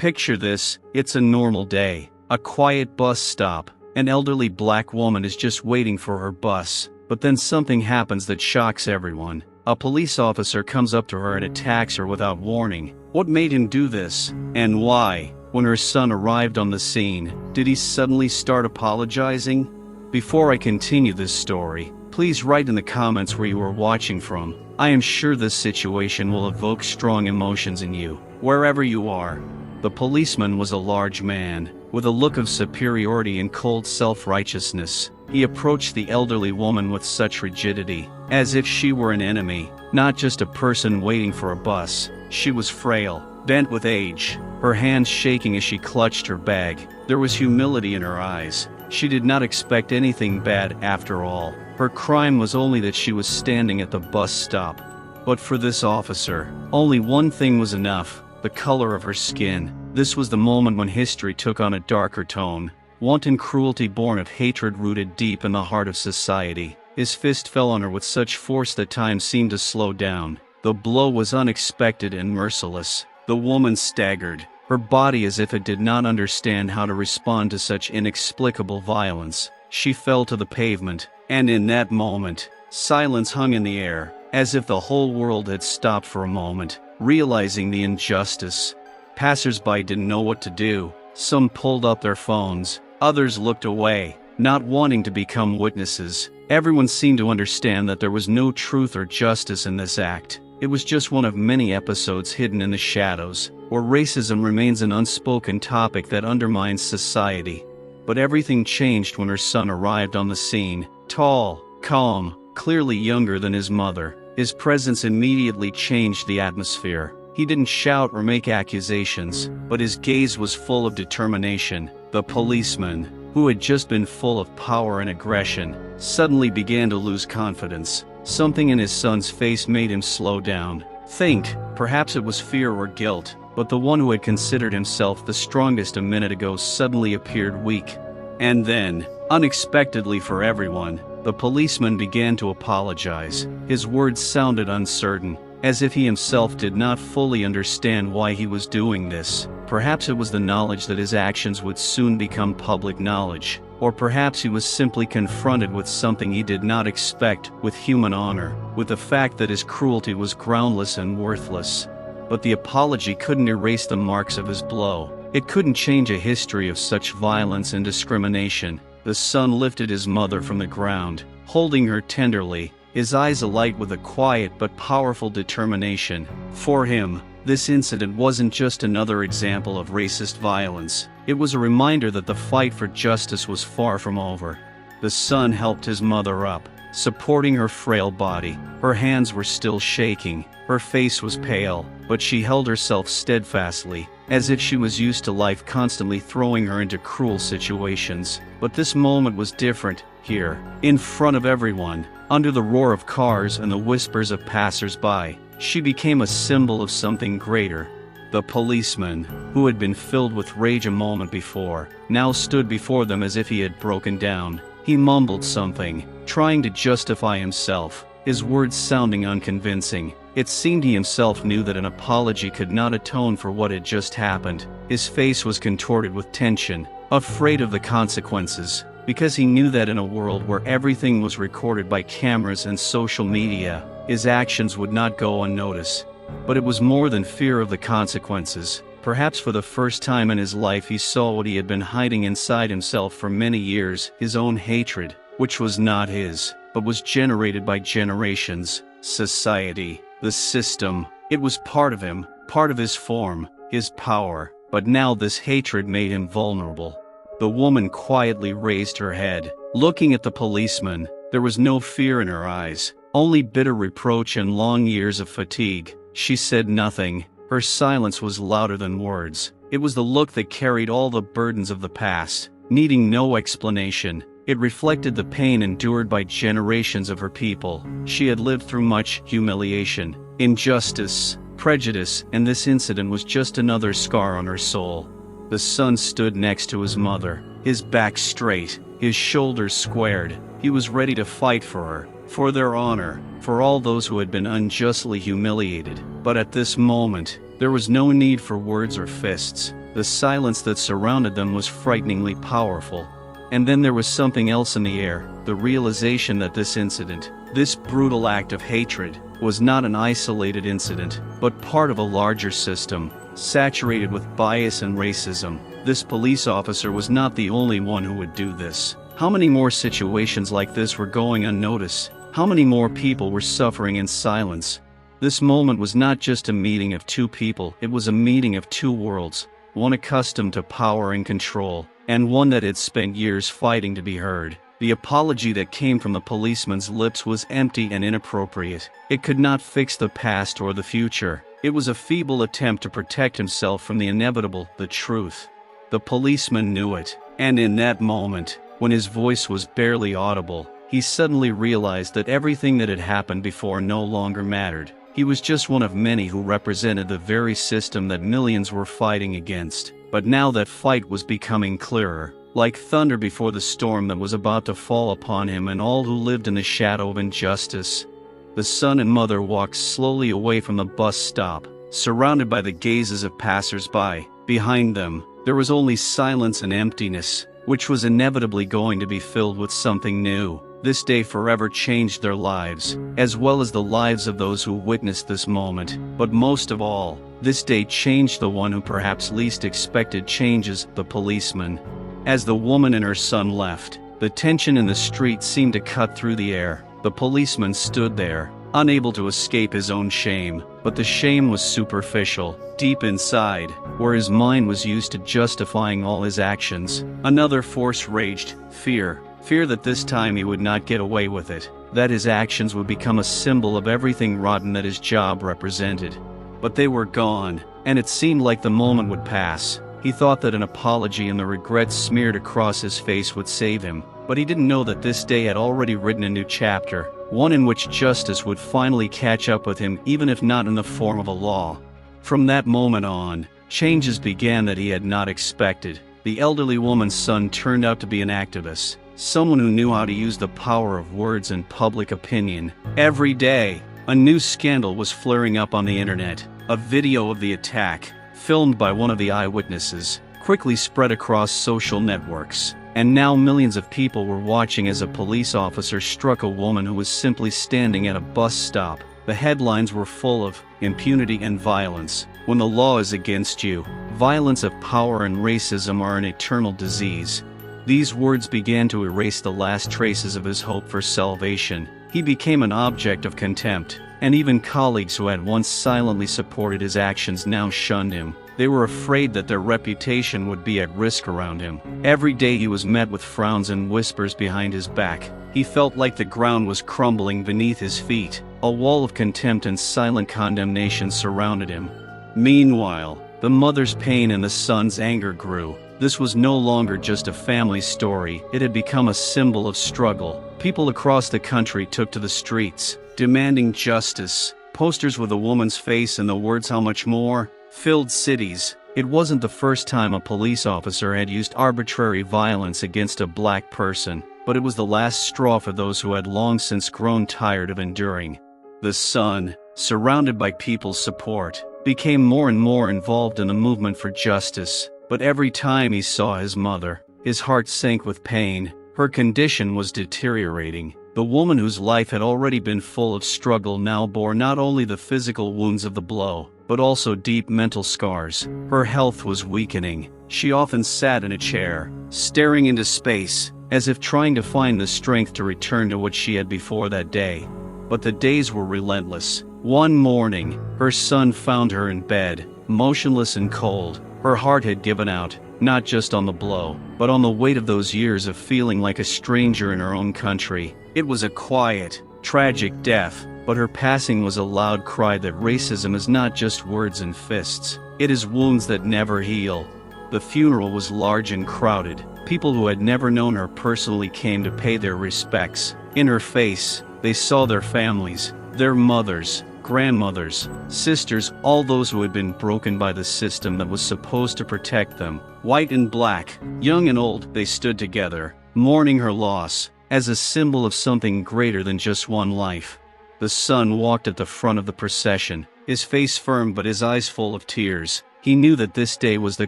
Picture this, it's a normal day. A quiet bus stop. An elderly black woman is just waiting for her bus. But then something happens that shocks everyone. A police officer comes up to her and attacks her without warning. What made him do this? And why? When her son arrived on the scene, did he suddenly start apologizing? Before I continue this story, please write in the comments where you are watching from. I am sure this situation will evoke strong emotions in you, wherever you are. The policeman was a large man, with a look of superiority and cold self-righteousness. He approached the elderly woman with such rigidity, as if she were an enemy, not just a person waiting for a bus. She was frail, bent with age, her hands shaking as she clutched her bag. There was humility in her eyes. She did not expect anything bad after all. Her crime was only that she was standing at the bus stop. But for this officer, only one thing was enough: the color of her skin. This was the moment when history took on a darker tone. Wanton cruelty born of hatred rooted deep in the heart of society. His fist fell on her with such force that time seemed to slow down. The blow was unexpected and merciless. The woman staggered, her body as if it did not understand how to respond to such inexplicable violence. She fell to the pavement, and in that moment, silence hung in the air, as if the whole world had stopped for a moment, realizing the injustice. Passers-by didn't know what to do. Some pulled up their phones, others looked away, not wanting to become witnesses. Everyone seemed to understand that there was no truth or justice in this act. It was just one of many episodes hidden in the shadows, where racism remains an unspoken topic that undermines society. But everything changed when her son arrived on the scene. Tall, calm, clearly younger than his mother. His presence immediately changed the atmosphere. He didn't shout or make accusations, but his gaze was full of determination. The policeman, who had just been full of power and aggression, suddenly began to lose confidence. Something in his son's face made him slow down. Think, perhaps it was fear or guilt, but the one who had considered himself the strongest a minute ago suddenly appeared weak. And then, unexpectedly for everyone, the policeman began to apologize. His words sounded uncertain, as if he himself did not fully understand why he was doing this. Perhaps it was the knowledge that his actions would soon become public knowledge, or perhaps he was simply confronted with something he did not expect, with human honor, with the fact that his cruelty was groundless and worthless. But the apology couldn't erase the marks of his blow. It couldn't change a history of such violence and discrimination. The son lifted his mother from the ground, holding her tenderly, his eyes alight with a quiet but powerful determination. For him, this incident wasn't just another example of racist violence. It was a reminder that the fight for justice was far from over. The son helped his mother up, supporting her frail body. Her hands were still shaking, her face was pale, but she held herself steadfastly, as if she was used to life constantly throwing her into cruel situations. But this moment was different. Here, in front of everyone, under the roar of cars and the whispers of passers-by, she became a symbol of something greater. The policeman, who had been filled with rage a moment before, now stood before them as if he had broken down. He mumbled something, trying to justify himself, his words sounding unconvincing. It seemed he himself knew that an apology could not atone for what had just happened. His face was contorted with tension, afraid of the consequences, because he knew that in a world where everything was recorded by cameras and social media, his actions would not go unnoticed. But it was more than fear of the consequences. Perhaps for the first time in his life he saw what he had been hiding inside himself for many years, his own hatred, which was not his, but was generated by generations, society, the system. It was part of him, part of his form, his power. But now this hatred made him vulnerable. The woman quietly raised her head, looking at the policeman. There was no fear in her eyes, only bitter reproach and long years of fatigue. She said nothing. Her silence was louder than words. It was the look that carried all the burdens of the past, needing no explanation. It reflected the pain endured by generations of her people. She had lived through much humiliation, injustice, prejudice, and this incident was just another scar on her soul. The son stood next to his mother, his back straight, his shoulders squared. He was ready to fight for her, for their honor, for all those who had been unjustly humiliated. But at this moment, there was no need for words or fists. The silence that surrounded them was frighteningly powerful. And then there was something else in the air, the realization that this incident, this brutal act of hatred, was not an isolated incident, but part of a larger system, saturated with bias and racism. This police officer was not the only one who would do this. How many more situations like this were going unnoticed? How many more people were suffering in silence? This moment was not just a meeting of two people, it was a meeting of two worlds, one accustomed to power and control, and one that had spent years fighting to be heard. The apology that came from the policeman's lips was empty and inappropriate. It could not fix the past or the future. It was a feeble attempt to protect himself from the inevitable, the truth. The policeman knew it, and in that moment, when his voice was barely audible, he suddenly realized that everything that had happened before no longer mattered. He was just one of many who represented the very system that millions were fighting against. But now that fight was becoming clearer, like thunder before the storm that was about to fall upon him and all who lived in the shadow of injustice. The son and mother walked slowly away from the bus stop, surrounded by the gazes of passers-by. Behind them, there was only silence and emptiness, which was inevitably going to be filled with something new. This day forever changed their lives, as well as the lives of those who witnessed this moment. But most of all, this day changed the one who perhaps least expected changes, the policeman. As the woman and her son left, the tension in the street seemed to cut through the air. The policeman stood there, unable to escape his own shame, but the shame was superficial. Deep inside, where his mind was used to justifying all his actions, another force raged, fear. Fear that this time he would not get away with it, that his actions would become a symbol of everything rotten that his job represented. But they were gone, and it seemed like the moment would pass. He thought that an apology and the regrets smeared across his face would save him, but he didn't know that this day had already written a new chapter, one in which justice would finally catch up with him, even if not in the form of a law. From that moment on, changes began that he had not expected. The elderly woman's son turned out to be an activist. Someone who knew how to use the power of words and public opinion. Every day, a new scandal was flaring up on the internet. A video of the attack, filmed by one of the eyewitnesses, quickly spread across social networks. And now millions of people were watching as a police officer struck a woman who was simply standing at a bus stop. The headlines were full of impunity and violence. When the law is against you, violence of power and racism are an eternal disease. These words began to erase the last traces of his hope for salvation. He became an object of contempt, and even colleagues who had once silently supported his actions now shunned him. They were afraid that their reputation would be at risk around him. Every day he was met with frowns and whispers behind his back. He felt like the ground was crumbling beneath his feet. A wall of contempt and silent condemnation surrounded him. Meanwhile, the mother's pain and the son's anger grew. This was no longer just a family story, it had become a symbol of struggle. People across the country took to the streets, demanding justice. Posters with a woman's face and the words "how much more" filled cities. It wasn't the first time a police officer had used arbitrary violence against a black person, but it was the last straw for those who had long since grown tired of enduring. The son, surrounded by people's support, became more and more involved in the movement for justice. But every time he saw his mother, his heart sank with pain. Her condition was deteriorating. The woman whose life had already been full of struggle now bore not only the physical wounds of the blow, but also deep mental scars. Her health was weakening. She often sat in a chair, staring into space, as if trying to find the strength to return to what she had before that day. But the days were relentless. One morning, her son found her in bed, motionless and cold. Her heart had given out, not just on the blow, but on the weight of those years of feeling like a stranger in her own country. It was a quiet, tragic death, but her passing was a loud cry that racism is not just words and fists. It is wounds that never heal. The funeral was large and crowded. People who had never known her personally came to pay their respects. In her face, they saw their families, their mothers, grandmothers, sisters, all those who had been broken by the system that was supposed to protect them. White and black, young and old, they stood together, mourning her loss, as a symbol of something greater than just one life. The son walked at the front of the procession, his face firm but his eyes full of tears. He knew that this day was the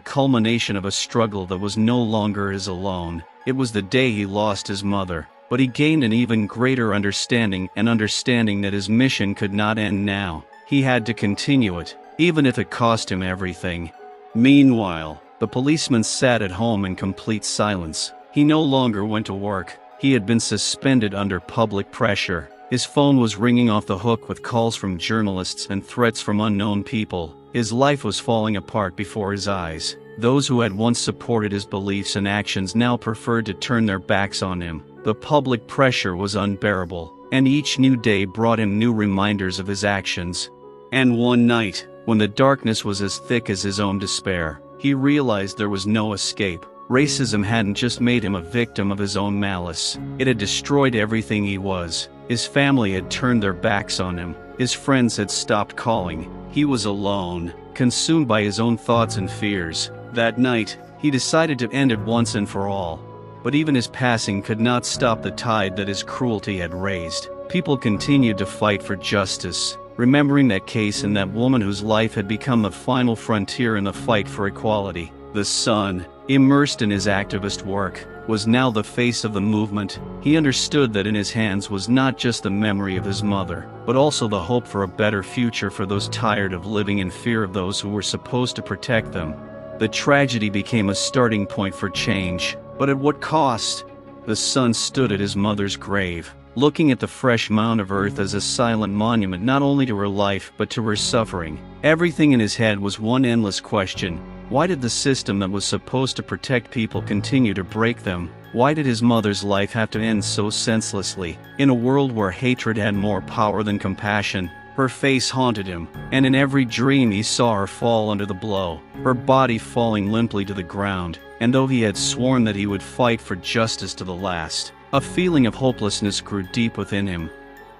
culmination of a struggle that was no longer his alone. It was the day he lost his mother, but he gained an even greater understanding that his mission could not end now. He had to continue it, even if it cost him everything. Meanwhile, the policeman sat at home in complete silence. He no longer went to work. He had been suspended under public pressure. His phone was ringing off the hook with calls from journalists and threats from unknown people. His life was falling apart before his eyes. Those who had once supported his beliefs and actions now preferred to turn their backs on him. The public pressure was unbearable, and each new day brought him new reminders of his actions. And one night, when the darkness was as thick as his own despair, he realized there was no escape. Racism hadn't just made him a victim of his own malice. It had destroyed everything he was. His family had turned their backs on him. His friends had stopped calling. He was alone, consumed by his own thoughts and fears. That night, he decided to end it once and for all. But even his passing could not stop the tide that his cruelty had raised. People continued to fight for justice, remembering that case and that woman whose life had become the final frontier in the fight for equality. The son, immersed in his activist work, was now the face of the movement. He understood that in his hands was not just the memory of his mother, but also the hope for a better future for those tired of living in fear of those who were supposed to protect them. The tragedy became a starting point for change, but at what cost? The son stood at his mother's grave, looking at the fresh mound of earth as a silent monument not only to her life but to her suffering. Everything in his head was one endless question. Why did the system that was supposed to protect people continue to break them? Why did his mother's life have to end so senselessly? In a world where hatred had more power than compassion, her face haunted him, and in every dream he saw her fall under the blow, her body falling limply to the ground. And though he had sworn that he would fight for justice to the last, a feeling of hopelessness grew deep within him.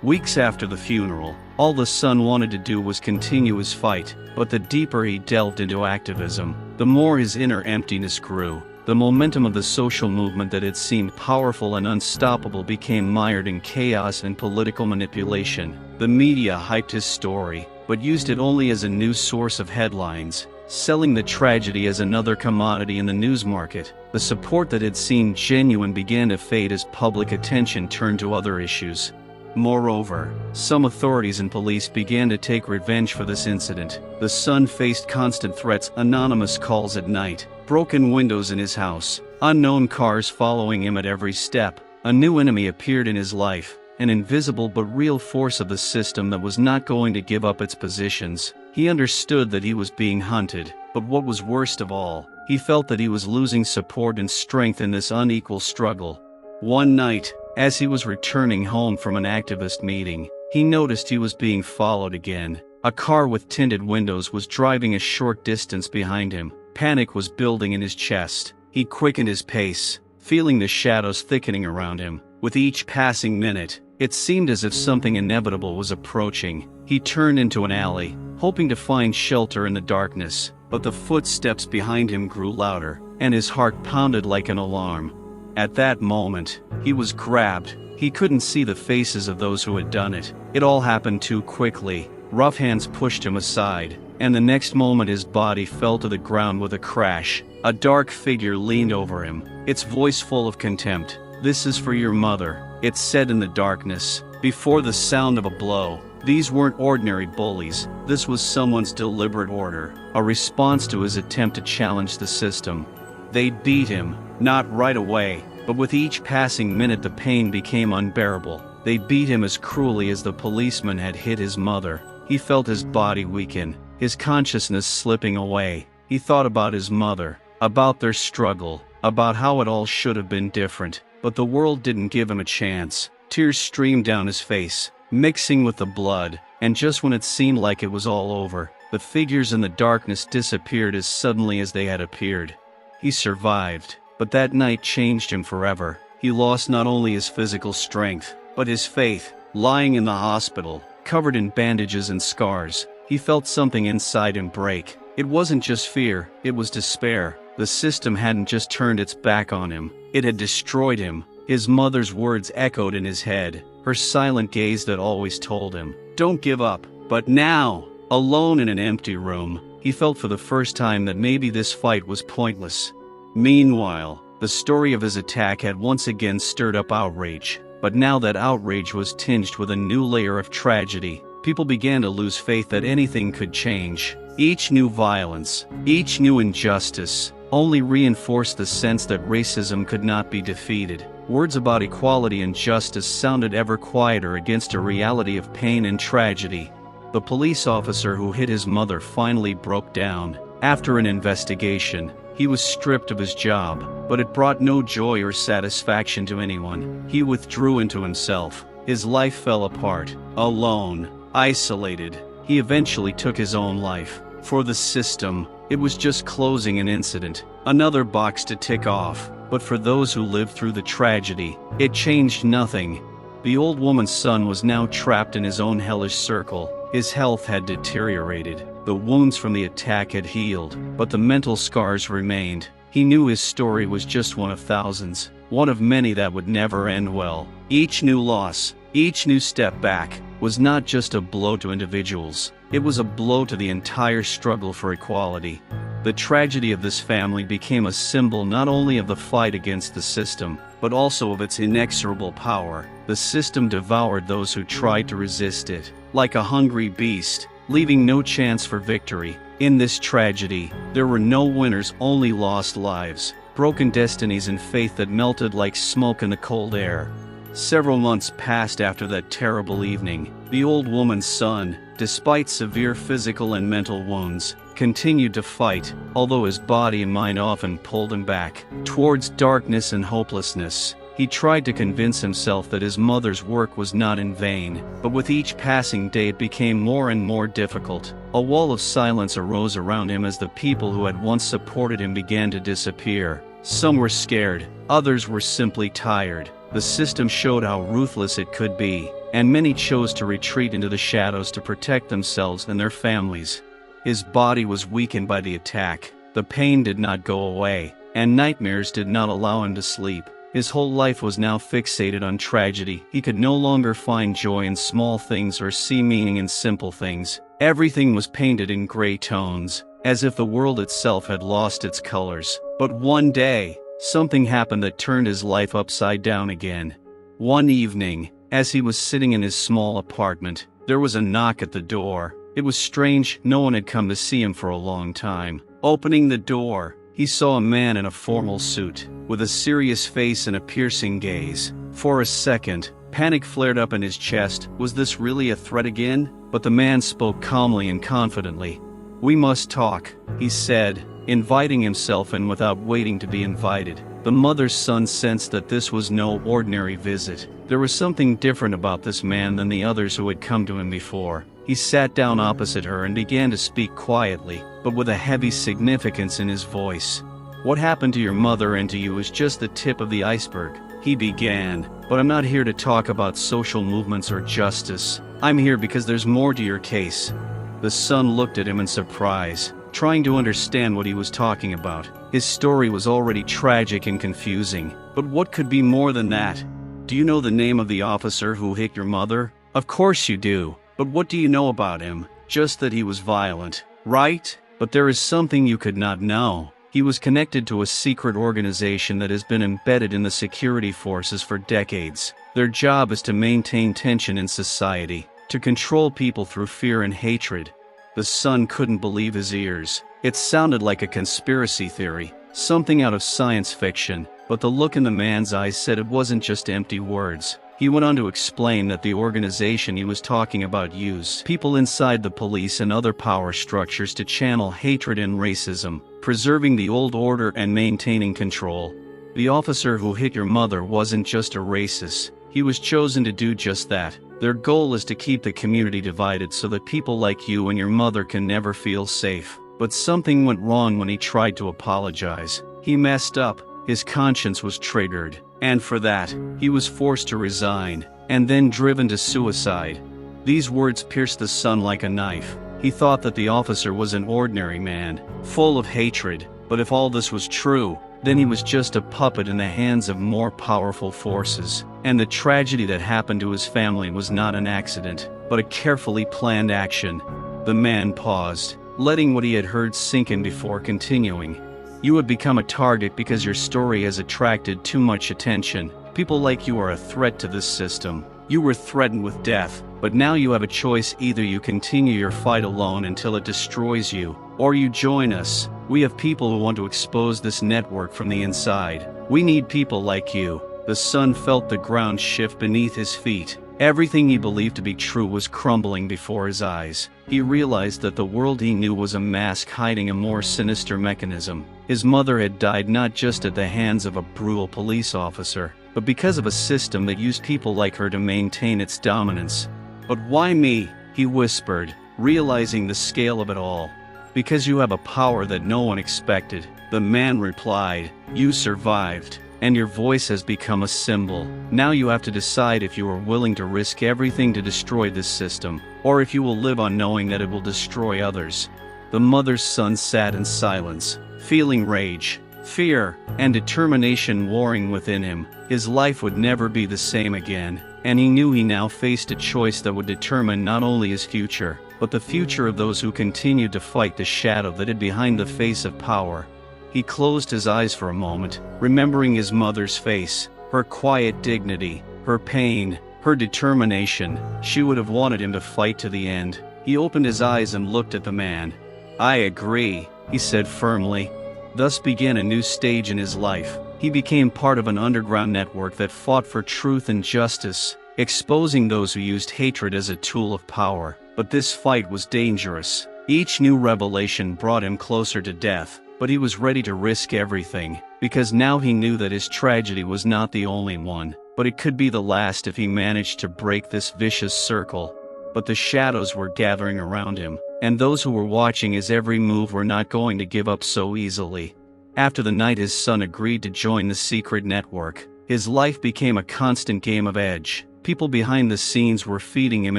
Weeks after the funeral, all the son wanted to do was continue his fight, but the deeper he delved into activism, the more his inner emptiness grew. The momentum of the social movement that had seemed powerful and unstoppable became mired in chaos and political manipulation. The media hyped his story, but used it only as a new source of headlines, selling the tragedy as another commodity in the news market. The support that had seemed genuine began to fade as public attention turned to other issues. Moreover, some authorities and police began to take revenge for this incident. The son faced constant threats, anonymous calls at night, broken windows in his house, unknown cars following him at every step. A new enemy appeared in his life, an invisible but real force of the system that was not going to give up its positions. He understood that he was being hunted, but what was worst of all, he felt that he was losing support and strength in this unequal struggle. One night, as he was returning home from an activist meeting, he noticed he was being followed again. A car with tinted windows was driving a short distance behind him. Panic was building in his chest. He quickened his pace, feeling the shadows thickening around him. With each passing minute, it seemed as if something inevitable was approaching. He turned into an alley, hoping to find shelter in the darkness, but the footsteps behind him grew louder, and his heart pounded like an alarm. At that moment, he was grabbed. He couldn't see the faces of those who had done it. It all happened too quickly. Rough hands pushed him aside, and the next moment his body fell to the ground with a crash. A dark figure leaned over him, its voice full of contempt. "This is for your mother," it said in the darkness, before the sound of a blow. These weren't ordinary bullies. This was someone's deliberate order, a response to his attempt to challenge the system. They beat him, not right away, but with each passing minute the pain became unbearable. They beat him as cruelly as the policeman had hit his mother. He felt his body weaken, his consciousness slipping away. He thought about his mother, about their struggle, about how it all should have been different, but the world didn't give him a chance. Tears streamed down his face, mixing with the blood, and just when it seemed like it was all over, the figures in the darkness disappeared as suddenly as they had appeared. He survived, but that night changed him forever. He lost not only his physical strength, but his faith. Lying in the hospital, covered in bandages and scars, he felt something inside him break. It wasn't just fear, it was despair. The system hadn't just turned its back on him, it had destroyed him. His mother's words echoed in his head, her silent gaze that always told him, "Don't give up." But now, alone in an empty room, he felt for the first time that maybe this fight was pointless. Meanwhile, the story of his attack had once again stirred up outrage, but now that outrage was tinged with a new layer of tragedy. People began to lose faith that anything could change. Each new violence, each new injustice, only reinforced the sense that racism could not be defeated. Words about equality and justice sounded ever quieter against a reality of pain and tragedy. The police officer who hit his mother finally broke down. After an investigation, he was stripped of his job, but it brought no joy or satisfaction to anyone. He withdrew into himself. His life fell apart. Alone, isolated, he eventually took his own life. For the system, it was just closing an incident, another box to tick off. But for those who lived through the tragedy, it changed nothing. The old woman's son was now trapped in his own hellish circle. His health had deteriorated. The wounds from the attack had healed, but the mental scars remained. He knew his story was just one of thousands, one of many that would never end well. Each new loss, each new step back, was not just a blow to individuals. It was a blow to the entire struggle for equality. The tragedy of this family became a symbol not only of the fight against the system, but also of its inexorable power. The system devoured those who tried to resist it, like a hungry beast, leaving no chance for victory. In this tragedy, there were no winners, only lost lives, broken destinies and faith that melted like smoke in the cold air. Several months passed after that terrible evening. The old woman's son, despite severe physical and mental wounds, continued to fight, although his body and mind often pulled him back towards darkness and hopelessness. He tried to convince himself that his mother's work was not in vain, but with each passing day it became more and more difficult. A wall of silence arose around him as the people who had once supported him began to disappear. Some were scared, others were simply tired. The system showed how ruthless it could be, and many chose to retreat into the shadows to protect themselves and their families. His body was weakened by the attack, the pain did not go away, and nightmares did not allow him to sleep. His whole life was now fixated on tragedy. He could no longer find joy in small things or see meaning in simple things. Everything was painted in gray tones, as if the world itself had lost its colors. But one day, something happened that turned his life upside down again. One evening, as he was sitting in his small apartment, there was a knock at the door. It was strange, no one had come to see him for a long time. Opening the door, he saw a man in a formal suit, with a serious face and a piercing gaze. For a second, panic flared up in his chest. Was this really a threat again? But the man spoke calmly and confidently. "We must talk," he said, inviting himself in without waiting to be invited. The mother's son sensed that this was no ordinary visit. There was something different about this man than the others who had come to him before. He sat down opposite her and began to speak quietly, but with a heavy significance in his voice. "What happened to your mother and to you is just the tip of the iceberg," he began. "But I'm not here to talk about social movements or justice. I'm here because there's more to your case." The son looked at him in surprise, trying to understand what he was talking about. His story was already tragic and confusing, but what could be more than that? "Do you know the name of the officer who hit your mother?" "Of course you do. But what do you know about him?" "Just that he was violent, right? But there is something you could not know. He was connected to a secret organization that has been embedded in the security forces for decades. Their job is to maintain tension in society, to control people through fear and hatred." The son couldn't believe his ears. It sounded like a conspiracy theory, something out of science fiction, but the look in the man's eyes said it wasn't just empty words. He went on to explain that the organization he was talking about used people inside the police and other power structures to channel hatred and racism, preserving the old order and maintaining control. The officer who hit your mother wasn't just a racist. He was chosen to do just that. Their goal is to keep the community divided so that people like you and your mother can never feel safe. But something went wrong when he tried to apologize. He messed up. His conscience was triggered, and for that, he was forced to resign, and then driven to suicide. These words pierced the son like a knife. He thought that the officer was an ordinary man, full of hatred, but if all this was true, then he was just a puppet in the hands of more powerful forces. And the tragedy that happened to his family was not an accident, but a carefully planned action. The man paused. letting what he had heard sink in before continuing. You have become a target because your story has attracted too much attention. People like you are a threat to this system. You were threatened with death, but now you have a choice: either you continue your fight alone until it destroys you, or you join us. We have people who want to expose this network from the inside. We need people like you. The son felt the ground shift beneath his feet. Everything he believed to be true was crumbling before his eyes. He realized that the world he knew was a mask hiding a more sinister mechanism. His mother had died not just at the hands of a brutal police officer, but because of a system that used people like her to maintain its dominance. "But why me?" he whispered, realizing the scale of it all. "Because you have a power that no one expected," the man replied. "You survived, and your voice has become a symbol. Now you have to decide if you are willing to risk everything to destroy this system, or if you will live on knowing that it will destroy others." The mother's son sat in silence, feeling rage, fear, and determination warring within him. His life would never be the same again, and he knew he now faced a choice that would determine not only his future, but the future of those who continued to fight the shadow that hid behind the face of power. He closed his eyes for a moment, remembering his mother's face, her quiet dignity, her pain, her determination. She would have wanted him to fight to the end. He opened his eyes and looked at the man. "I agree," he said firmly. Thus began a new stage in his life. He became part of an underground network that fought for truth and justice, exposing those who used hatred as a tool of power. But this fight was dangerous. Each new revelation brought him closer to death, but he was ready to risk everything, because now he knew that his tragedy was not the only one, but it could be the last if he managed to break this vicious circle. But the shadows were gathering around him, and those who were watching his every move were not going to give up so easily. After the night his son agreed to join the secret network, his life became a constant game of edge. People behind the scenes were feeding him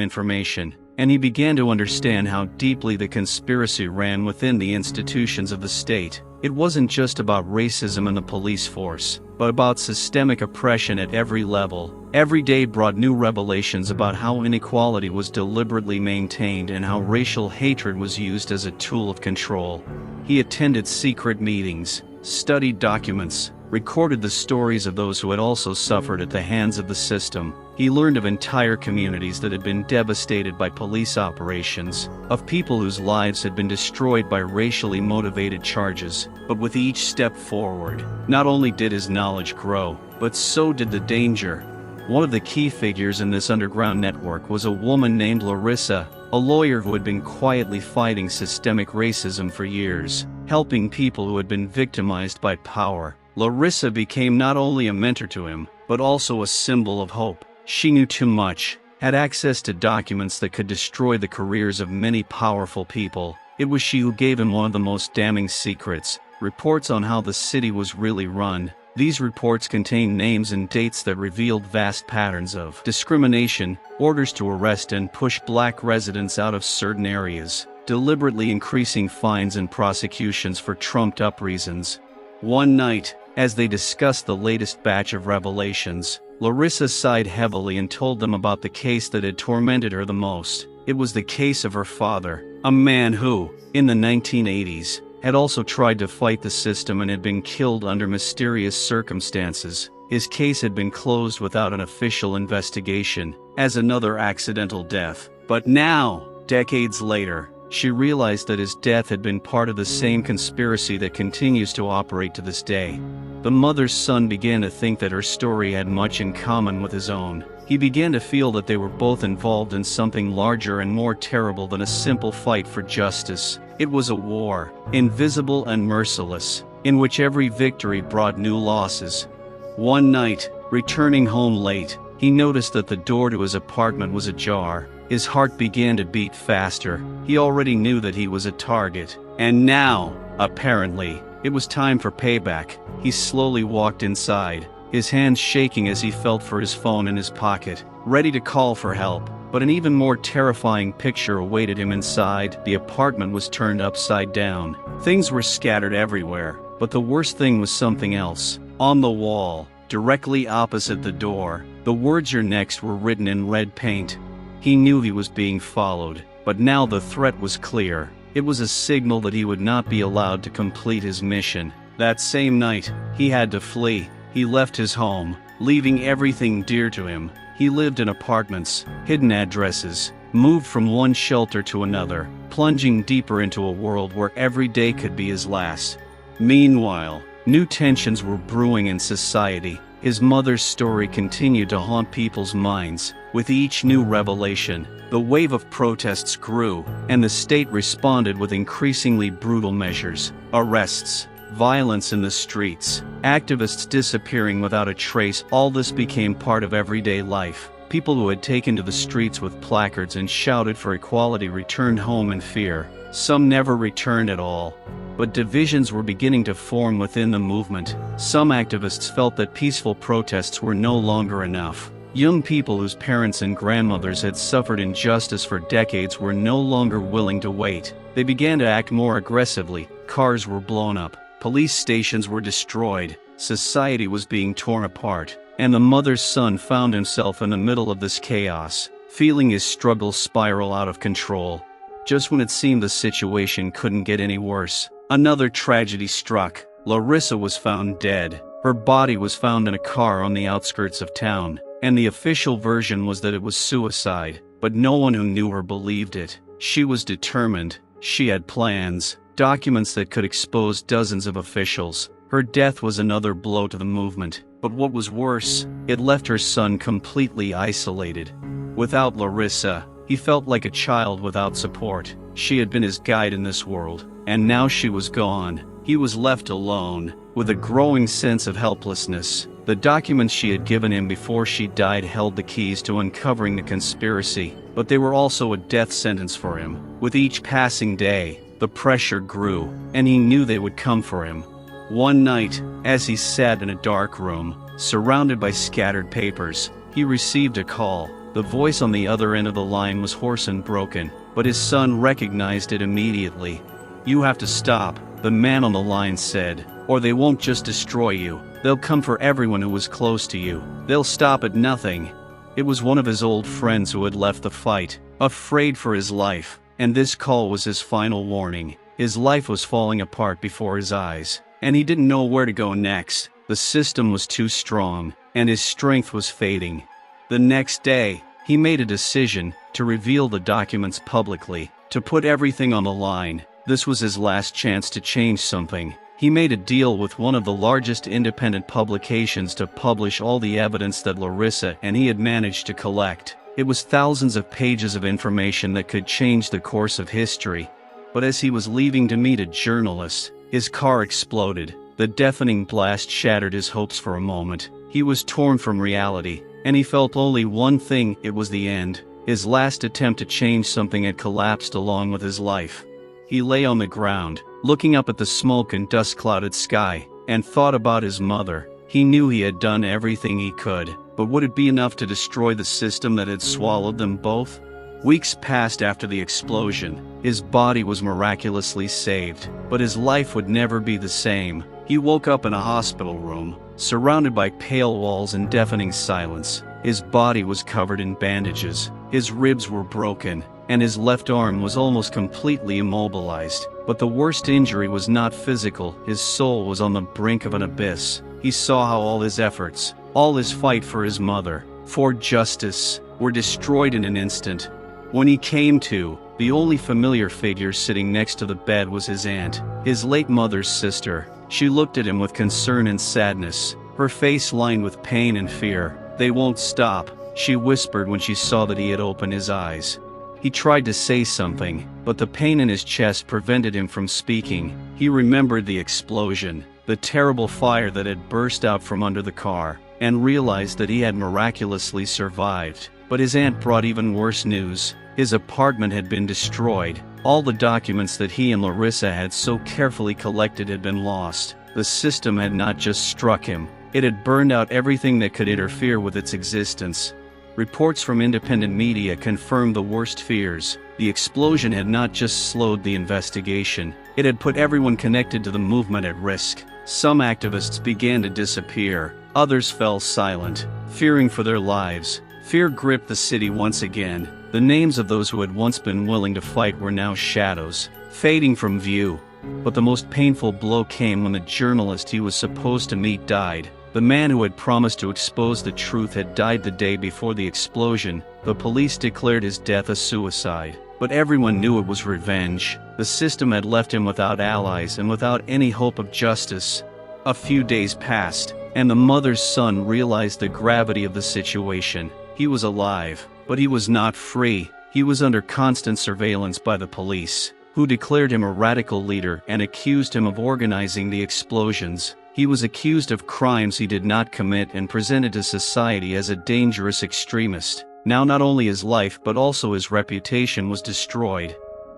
information, and he began to understand how deeply the conspiracy ran within the institutions of the state. It wasn't just about racism in the police force, but about systemic oppression at every level. Every day brought new revelations about how inequality was deliberately maintained and how racial hatred was used as a tool of control. He attended secret meetings, studied documents, recorded the stories of those who had also suffered at the hands of the system. He learned of entire communities that had been devastated by police operations, of people whose lives had been destroyed by racially motivated charges. But with each step forward, not only did his knowledge grow, but so did the danger. One of the key figures in this underground network was a woman named Larissa, a lawyer who had been quietly fighting systemic racism for years, helping people who had been victimized by power. Larissa became not only a mentor to him, but also a symbol of hope. She knew too much, had access to documents that could destroy the careers of many powerful people. It was she who gave him one of the most damning secrets, reports on how the city was really run. These reports contained names and dates that revealed vast patterns of discrimination, orders to arrest and push black residents out of certain areas, deliberately increasing fines and prosecutions for trumped-up reasons. One night, as they discussed the latest batch of revelations, Larissa sighed heavily and told them about the case that had tormented her the most. It was the case of her father, a man who, in the 1980s, had also tried to fight the system and had been killed under mysterious circumstances. His case had been closed without an official investigation, as another accidental death. But now, decades later, she realized that his death had been part of the same conspiracy that continues to operate to this day. The mother's son began to think that her story had much in common with his own. He began to feel that they were both involved in something larger and more terrible than a simple fight for justice. It was a war, invisible and merciless, in which every victory brought new losses. One night, returning home late, he noticed that the door to his apartment was ajar. His heart began to beat faster. He already knew that he was a target. And now, apparently, it was time for payback. He slowly walked inside, his hands shaking as he felt for his phone in his pocket, ready to call for help. But an even more terrifying picture awaited him inside. The apartment was turned upside down. Things were scattered everywhere, but the worst thing was something else. On the wall, directly opposite the door, the words "You're next" were written in red paint. He knew he was being followed, but now the threat was clear. It was a signal that he would not be allowed to complete his mission. That same night, he had to flee. He left his home, leaving everything dear to him. He lived in apartments, hidden addresses, moved from one shelter to another, plunging deeper into a world where every day could be his last. Meanwhile, new tensions were brewing in society. His mother's story continued to haunt people's minds. With each new revelation, the wave of protests grew, and the state responded with increasingly brutal measures. Arrests, violence in the streets, activists disappearing without a trace. All this became part of everyday life. People who had taken to the streets with placards and shouted for equality returned home in fear. Some never returned at all. But divisions were beginning to form within the movement. Some activists felt that peaceful protests were no longer enough. Young people whose parents and grandmothers had suffered injustice for decades were no longer willing to wait. They began to act more aggressively. Cars were blown up. Police stations were destroyed. Society was being torn apart. And the mother's son found himself in the middle of this chaos, feeling his struggle spiral out of control. Just when it seemed the situation couldn't get any worse, another tragedy struck. Larissa was found dead. Her body was found in a car on the outskirts of town, and the official version was that it was suicide, but no one who knew her believed it. She was determined. She had plans, documents that could expose dozens of officials. Her death was another blow to the movement. But what was worse, it left her son completely isolated. Without Larissa, he felt like a child without support. She had been his guide in this world, and now she was gone. He was left alone, with a growing sense of helplessness. The documents she had given him before she died held the keys to uncovering the conspiracy, but they were also a death sentence for him. With each passing day, the pressure grew, and he knew they would come for him. One night, as he sat in a dark room, surrounded by scattered papers, he received a call. The voice on the other end of the line was hoarse and broken, but his son recognized it immediately. "You have to stop," the man on the line said, "or they won't just destroy you. They'll come for everyone who was close to you. They'll stop at nothing." It was one of his old friends who had left the fight, afraid for his life, and this call was his final warning. His life was falling apart before his eyes, and he didn't know where to go next. The system was too strong, and his strength was fading. The next day, he made a decision to reveal the documents publicly, to put everything on the line. This was his last chance to change something. He made a deal with one of the largest independent publications to publish all the evidence that Larissa and he had managed to collect. It was thousands of pages of information that could change the course of history. But as he was leaving to meet a journalist, his car exploded. The deafening blast shattered his hopes for a moment. He was torn from reality, and he felt only one thing: it was the end. His last attempt to change something had collapsed along with his life. He lay on the ground, looking up at the smoke and dust-clouded sky, and thought about his mother. He knew he had done everything he could, but would it be enough to destroy the system that had swallowed them both? Weeks passed after the explosion. His body was miraculously saved, but his life would never be the same. He woke up in a hospital room, surrounded by pale walls and deafening silence. His body was covered in bandages, his ribs were broken, and his left arm was almost completely immobilized. But the worst injury was not physical. His soul was on the brink of an abyss. He saw how all his efforts, all his fight for his mother, for justice, were destroyed in an instant. When he came to, the only familiar figure sitting next to the bed was his aunt, his late mother's sister. She looked at him with concern and sadness, her face lined with pain and fear. "They won't stop," she whispered when she saw that he had opened his eyes. He tried to say something, but the pain in his chest prevented him from speaking. He remembered the explosion, the terrible fire that had burst out from under the car, and realized that he had miraculously survived. But his aunt brought even worse news. His apartment had been destroyed. All the documents that he and Larissa had so carefully collected had been lost. The system had not just struck him, it had burned out everything that could interfere with its existence. Reports from independent media confirmed the worst fears. The explosion had not just slowed the investigation, it had put everyone connected to the movement at risk. Some activists began to disappear, others fell silent, fearing for their lives. Fear gripped the city once again. The names of those who had once been willing to fight were now shadows. fading from view. But the most painful blow came when the journalist he was supposed to meet died. The man who had promised to expose the truth had died the day before the explosion. The police declared his death a suicide. But everyone knew it was revenge. The system had left him without allies and without any hope of justice. A few days passed, and the mother's son realized the gravity of the situation. He was alive, but he was not free. He was under constant surveillance by the police, who declared him a radical leader and accused him of organizing the explosions. He was accused of crimes he did not commit and presented to society as a dangerous extremist. Now not only his life but also his reputation was destroyed.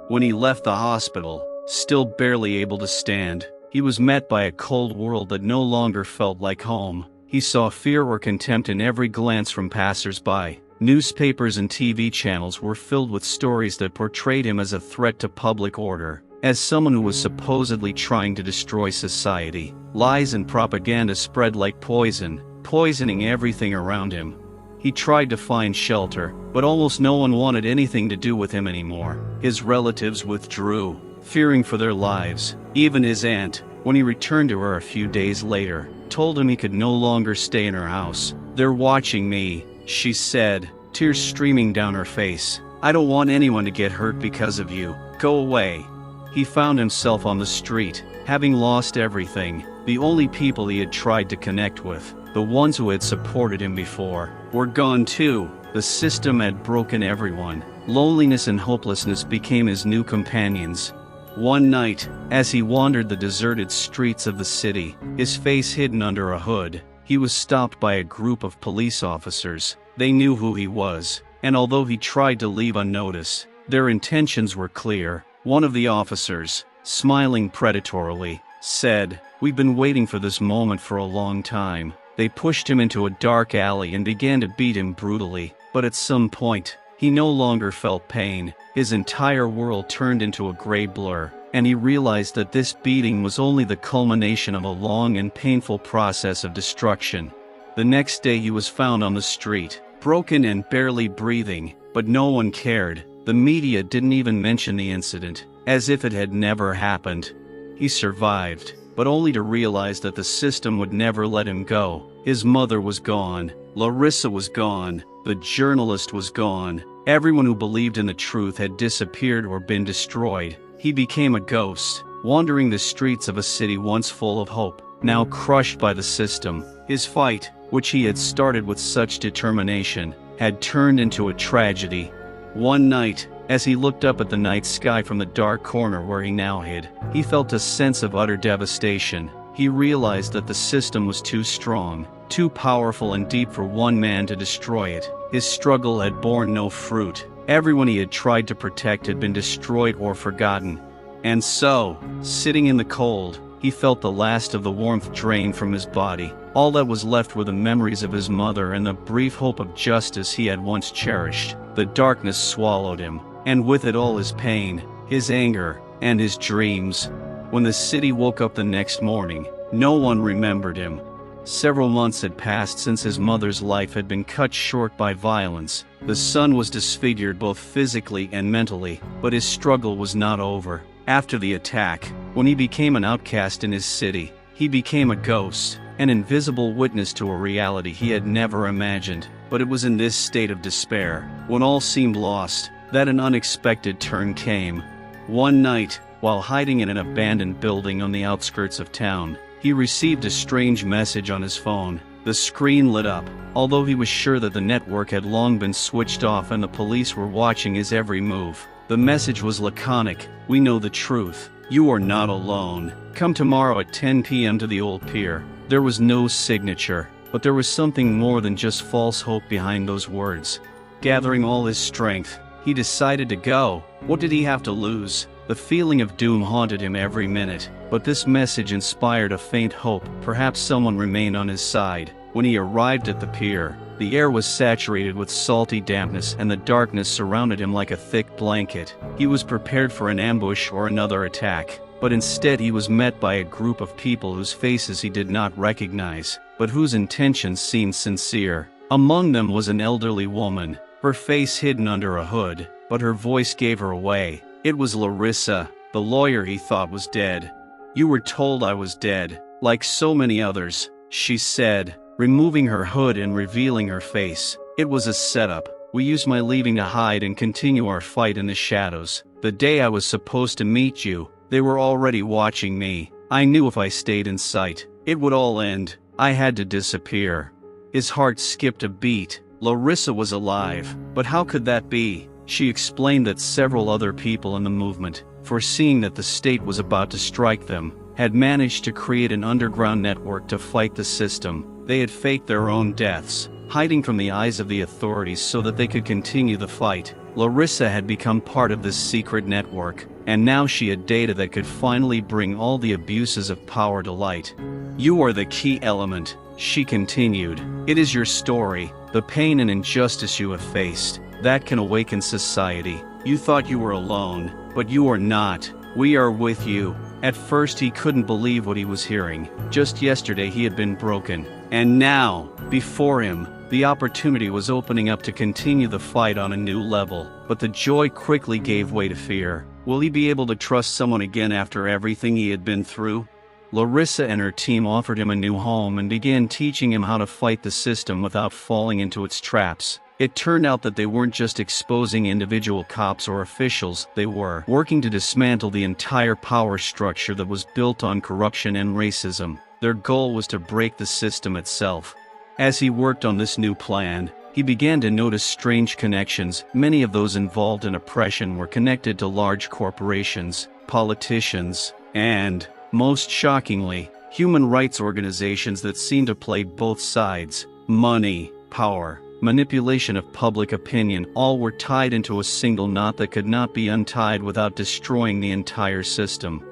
When he left the hospital, still barely able to stand, he was met by a cold world that no longer felt like home. He saw fear or contempt in every glance from passers-by. Newspapers and TV channels were filled with stories that portrayed him as a threat to public order, as someone who was supposedly trying to destroy society. Lies and propaganda spread like poison, poisoning everything around him. He tried to find shelter, but almost no one wanted anything to do with him anymore. His relatives withdrew, fearing for their lives. Even his aunt, when he returned to her a few days later, told him he could no longer stay in her house. "They're watching me," she said, tears streaming down her face. "I don't want anyone to get hurt because of you. Go away." He found himself on the street, having lost everything. The only people he had tried to connect with, the ones who had supported him before, were gone too. The system had broken everyone. Loneliness and hopelessness became his new companions. One night, as he wandered the deserted streets of the city, his face hidden under a hood, he was stopped by a group of police officers. They knew who he was, and although he tried to leave unnoticed, their intentions were clear. One of the officers, smiling predatorily, said, "We've been waiting for this moment for a long time." They pushed him into a dark alley and began to beat him brutally, but at some point, he no longer felt pain. His entire world turned into a gray blur, and he realized that this beating was only the culmination of a long and painful process of destruction. The next day he was found on the street, broken and barely breathing, but no one cared. The media didn't even mention the incident, as if it had never happened. He survived, but only to realize that the system would never let him go. His mother was gone, Larissa was gone, the journalist was gone. Everyone who believed in the truth had disappeared or been destroyed. He became a ghost, wandering the streets of a city once full of hope, now crushed by the system. His fight, which he had started with such determination, had turned into a tragedy. One night, as he looked up at the night sky from the dark corner where he now hid, he felt a sense of utter devastation. He realized that the system was too strong, too powerful and deep for one man to destroy it. His struggle had borne no fruit. Everyone he had tried to protect had been destroyed or forgotten. And so, sitting in the cold, he felt the last of the warmth drain from his body. All that was left were the memories of his mother and the brief hope of justice he had once cherished. The darkness swallowed him, and with it all his pain, his anger, and his dreams. When the city woke up the next morning, no one remembered him. Several months had passed since his mother's life had been cut short by violence. The son was disfigured both physically and mentally, but his struggle was not over. After the attack, when he became an outcast in his city, he became a ghost, an invisible witness to a reality he had never imagined. But it was in this state of despair, when all seemed lost, that an unexpected turn came. One night, while hiding in an abandoned building on the outskirts of town, he received a strange message on his phone. The screen lit up, although he was sure that the network had long been switched off and the police were watching his every move. The message was laconic: "We know the truth. You are not alone. Come tomorrow at 10 p.m. to the old pier." There was no signature, but there was something more than just false hope behind those words. Gathering all his strength, he decided to go. What did he have to lose? The feeling of doom haunted him every minute, but this message inspired a faint hope. Perhaps someone remained on his side. When he arrived at the pier, the air was saturated with salty dampness and the darkness surrounded him like a thick blanket. He was prepared for an ambush or another attack, but instead he was met by a group of people whose faces he did not recognize, but whose intentions seemed sincere. Among them was an elderly woman, her face hidden under a hood, but her voice gave her away. It was Larissa. The lawyer he thought was dead. "You were told I was dead, like so many others," she said, removing her hood and revealing her face. "It was a setup. We used my leaving to hide and continue our fight in the shadows. The day I was supposed to meet you, they were already watching me. I knew if I stayed in sight, it would all end. I had to disappear." His heart skipped a beat. Larissa was alive, but how could that be? She explained that several other people in the movement, foreseeing that the state was about to strike them, had managed to create an underground network to fight the system. They had faked their own deaths, hiding from the eyes of the authorities so that they could continue the fight. Larissa had become part of this secret network, and now she had data that could finally bring all the abuses of power to light. "You are the key element," she continued. "It is your story, the pain and injustice you have faced, that can awaken society. You thought you were alone, but you are not. We are with you." At first he couldn't believe what he was hearing. Just yesterday he had been broken, and now, before him, the opportunity was opening up to continue the fight on a new level. But the joy quickly gave way to fear. Will he be able to trust someone again after everything he had been through? Larissa and her team offered him a new home and began teaching him how to fight the system without falling into its traps. It turned out that they weren't just exposing individual cops or officials, they were working to dismantle the entire power structure that was built on corruption and racism. Their goal was to break the system itself. As he worked on this new plan, he began to notice strange connections. Many of those involved in oppression were connected to large corporations, politicians, and, most shockingly, human rights organizations that seemed to play both sides. Money, power, manipulation of public opinion, all were tied into a single knot that could not be untied without destroying the entire system.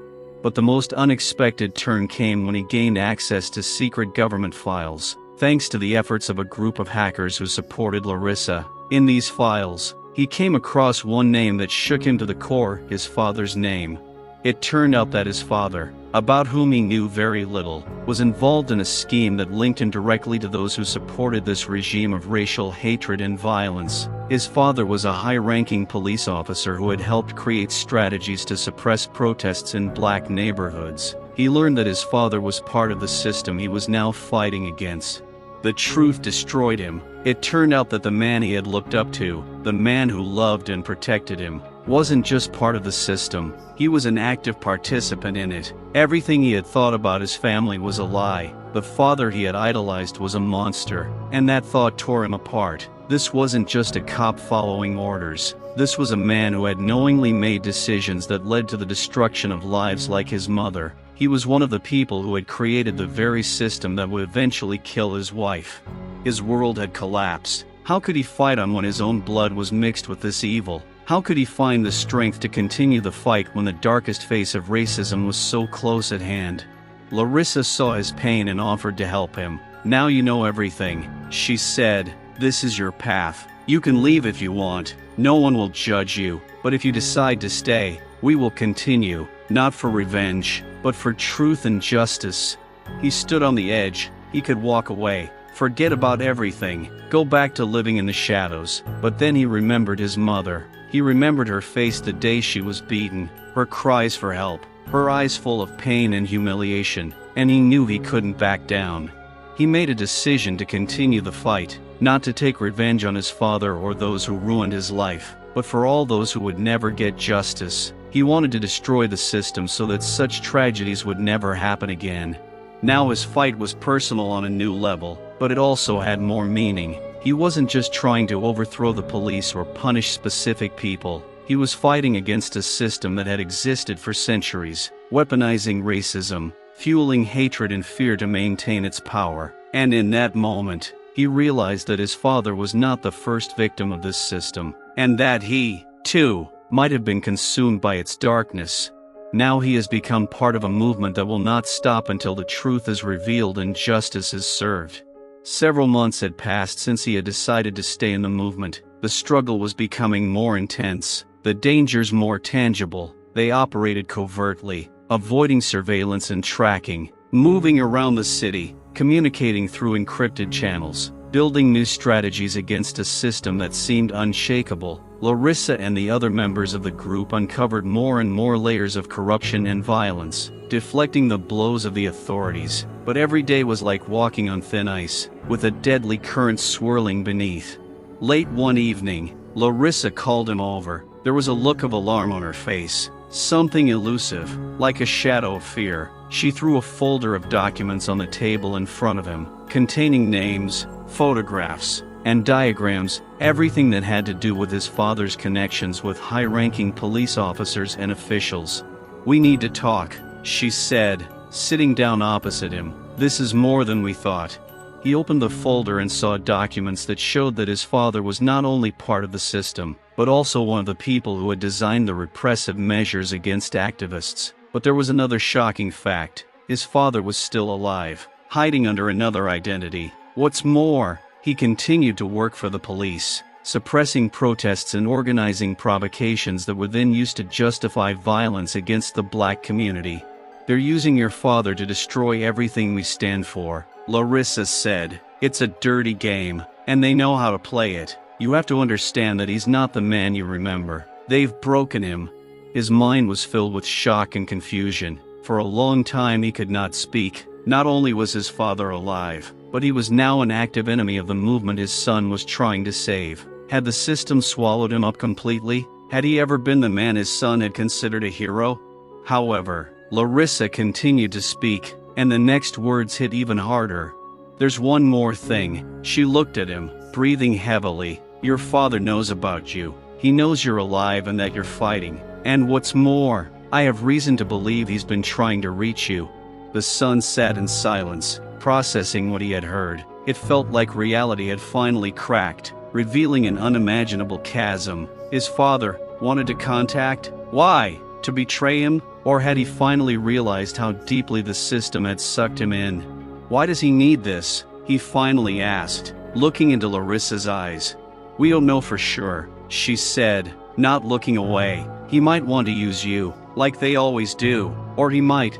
But the most unexpected turn came when he gained access to secret government files, thanks to the efforts of a group of hackers who supported Larissa. In these files, he came across one name that shook him to the core: his father's name. It turned out that his father, about whom he knew very little, was involved in a scheme that linked him directly to those who supported this regime of racial hatred and violence. His father was a high-ranking police officer who had helped create strategies to suppress protests in black neighborhoods. He learned that his father was part of the system he was now fighting against. The truth destroyed him. It turned out that the man he had looked up to, the man who loved and protected him, wasn't just part of the system, he was an active participant in it. Everything he had thought about his family was a lie. The father he had idolized was a monster, and that thought tore him apart. This wasn't just a cop following orders. This was a man who had knowingly made decisions that led to the destruction of lives like his mother. He was one of the people who had created the very system that would eventually kill his wife. His world had collapsed. How could he fight on when his own blood was mixed with this evil? How could he find the strength to continue the fight when the darkest face of racism was so close at hand? Larissa saw his pain and offered to help him. "Now you know everything," she said. "This is your path. You can leave if you want. No one will judge you. But if you decide to stay, we will continue, not for revenge, but for truth and justice." He stood on the edge. He could walk away, forget about everything, go back to living in the shadows. But then he remembered his mother. He remembered her face the day she was beaten, her cries for help, her eyes full of pain and humiliation, and he knew he couldn't back down. He made a decision to continue the fight, not to take revenge on his father or those who ruined his life, but for all those who would never get justice. He wanted to destroy the system so that such tragedies would never happen again. Now his fight was personal on a new level, but it also had more meaning. He wasn't just trying to overthrow the police or punish specific people. He was fighting against a system that had existed for centuries, weaponizing racism, fueling hatred and fear to maintain its power. And in that moment, he realized that his father was not the first victim of this system, and that he, too, might have been consumed by its darkness. Now he has become part of a movement that will not stop until the truth is revealed and justice is served. Several months had passed since he had decided to stay in the movement. The struggle was becoming more intense, the dangers more tangible. They operated covertly, avoiding surveillance and tracking, moving around the city, communicating through encrypted channels. building new strategies against a system that seemed unshakable. Larissa and the other members of the group uncovered more and more layers of corruption and violence, deflecting the blows of the authorities. But every day was like walking on thin ice, with a deadly current swirling beneath. Late one evening, Larissa called him over. There was a look of alarm on her face, something elusive, like a shadow of fear. She threw a folder of documents on the table in front of him, containing names, photographs, and diagrams, everything that had to do with his father's connections with high-ranking police officers and officials. "We need to talk," she said, sitting down opposite him. "This is more than we thought." He opened the folder and saw documents that showed that his father was not only part of the system, but also one of the people who had designed the repressive measures against activists. But there was another shocking fact. His father was still alive, hiding under another identity. What's more, he continued to work for the police, suppressing protests and organizing provocations that were then used to justify violence against the black community. "They're using your father to destroy everything we stand for," Larissa said. "It's a dirty game, and they know how to play it. You have to understand that he's not the man you remember. They've broken him." His mind was filled with shock and confusion. For a long time he could not speak. Not only was his father alive, but he was now an active enemy of the movement his son was trying to save. Had the system swallowed him up completely? Had he ever been the man his son had considered a hero? However, Larissa continued to speak, and the next words hit even harder. "There's one more thing." She looked at him, breathing heavily. "Your father knows about you. He knows you're alive and that you're fighting. And what's more, I have reason to believe he's been trying to reach you." The son sat in silence, processing what he had heard. It felt like reality had finally cracked, revealing an unimaginable chasm. His father wanted to contact? Why? To betray him? Or had he finally realized how deeply the system had sucked him in? "Why does he need this?" he finally asked, looking into Larissa's eyes. "We don't know for sure," she said, not looking away. "He might want to use you, like they always do. Or he might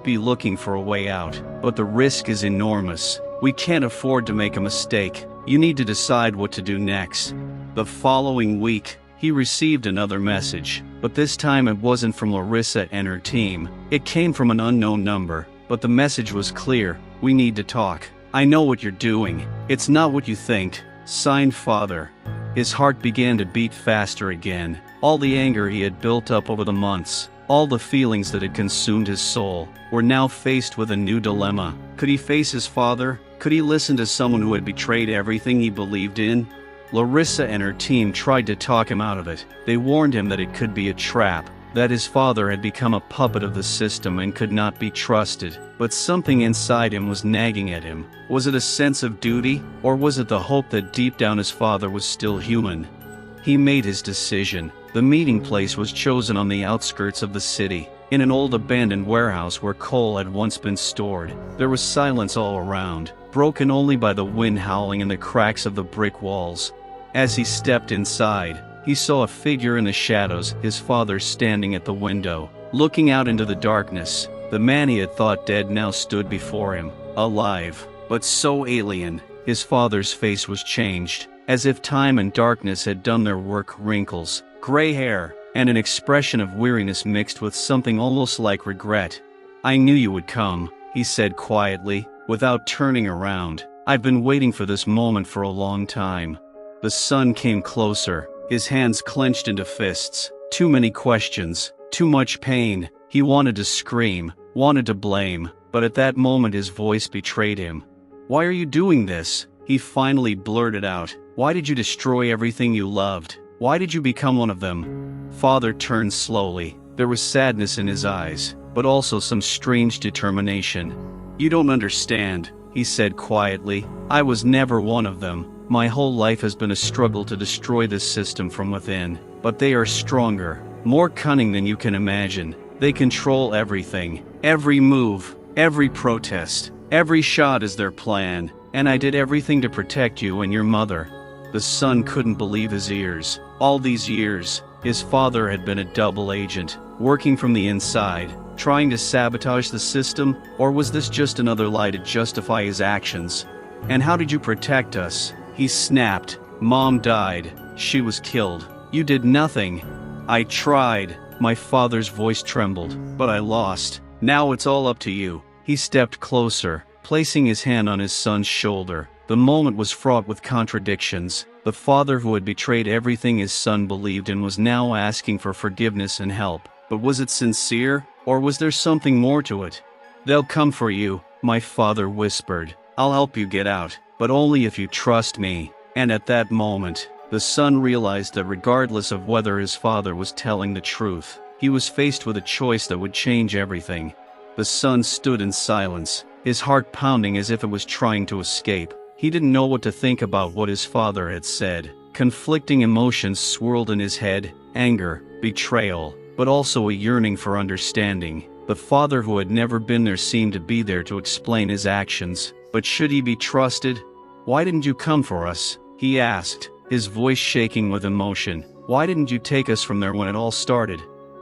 be looking for a way out. But the risk is enormous. We can't afford to make a mistake. You need to decide what to do next." The following week, he received another message, but this time it wasn't from Larissa and her team. It came from an unknown number, but the message was clear. "We need to talk. I know what you're doing. It's not what you think. Signed, Father." His heart began to beat faster again. All the anger he had built up over the months, all the feelings that had consumed his soul, were now faced with a new dilemma. Could he face his father? Could he listen to someone who had betrayed everything he believed in? Larissa and her team tried to talk him out of it. They warned him that it could be a trap, that his father had become a puppet of the system and could not be trusted. But something inside him was nagging at him. Was it a sense of duty, or was it the hope that deep down his father was still human? He made his decision. The meeting place was chosen on the outskirts of the city, in an old abandoned warehouse where coal had once been stored. There was silence all around, broken only by the wind howling in the cracks of the brick walls. As he stepped inside, he saw a figure in the shadows, his father standing at the window, looking out into the darkness. The man he had thought dead now stood before him, alive, but so alien. His father's face was changed, as if time and darkness had done their work. Wrinkles, gray hair, and an expression of weariness mixed with something almost like regret. "I knew you would come," he said quietly, without turning around. "I've been waiting for this moment for a long time." The son came closer, his hands clenched into fists. Too many questions, too much pain. He wanted to scream, wanted to blame, but at that moment his voice betrayed him. "Why are you doing this?" he finally blurted out. "Why did you destroy everything you loved? Why did you become one of them?" Father turned slowly. There was sadness in his eyes, but also some strange determination. "You don't understand," he said quietly. "I was never one of them. My whole life has been a struggle to destroy this system from within. But they are stronger, more cunning than you can imagine. They control everything. Every move, every protest, every shot is their plan. And I did everything to protect you and your mother." The son couldn't believe his ears. All these years, his father had been a double agent, working from the inside, trying to sabotage the system, or was this just another lie to justify his actions? And how did you protect us? He snapped. Mom died. She was killed. You did nothing. I tried. My father's voice trembled, but I lost. Now it's all up to you. He stepped closer, placing his hand on his son's shoulder. The moment was fraught with contradictions. The father who had betrayed everything his son believed in was now asking for forgiveness and help. But was it sincere, or was there something more to it? They'll come for you, my father whispered. I'll help you get out, but only if you trust me. And at that moment, the son realized that regardless of whether his father was telling the truth, he was faced with a choice that would change everything. The son stood in silence, his heart pounding as if it was trying to escape. He didn't know what to think about what his father had said. Conflicting emotions swirled in his head: anger, betrayal, but also a yearning for understanding. The father who had never been there seemed to be there to explain his actions. But should he be trusted? Why didn't you come for us? He asked, his voice shaking with emotion. Why didn't you take us from there when it all started?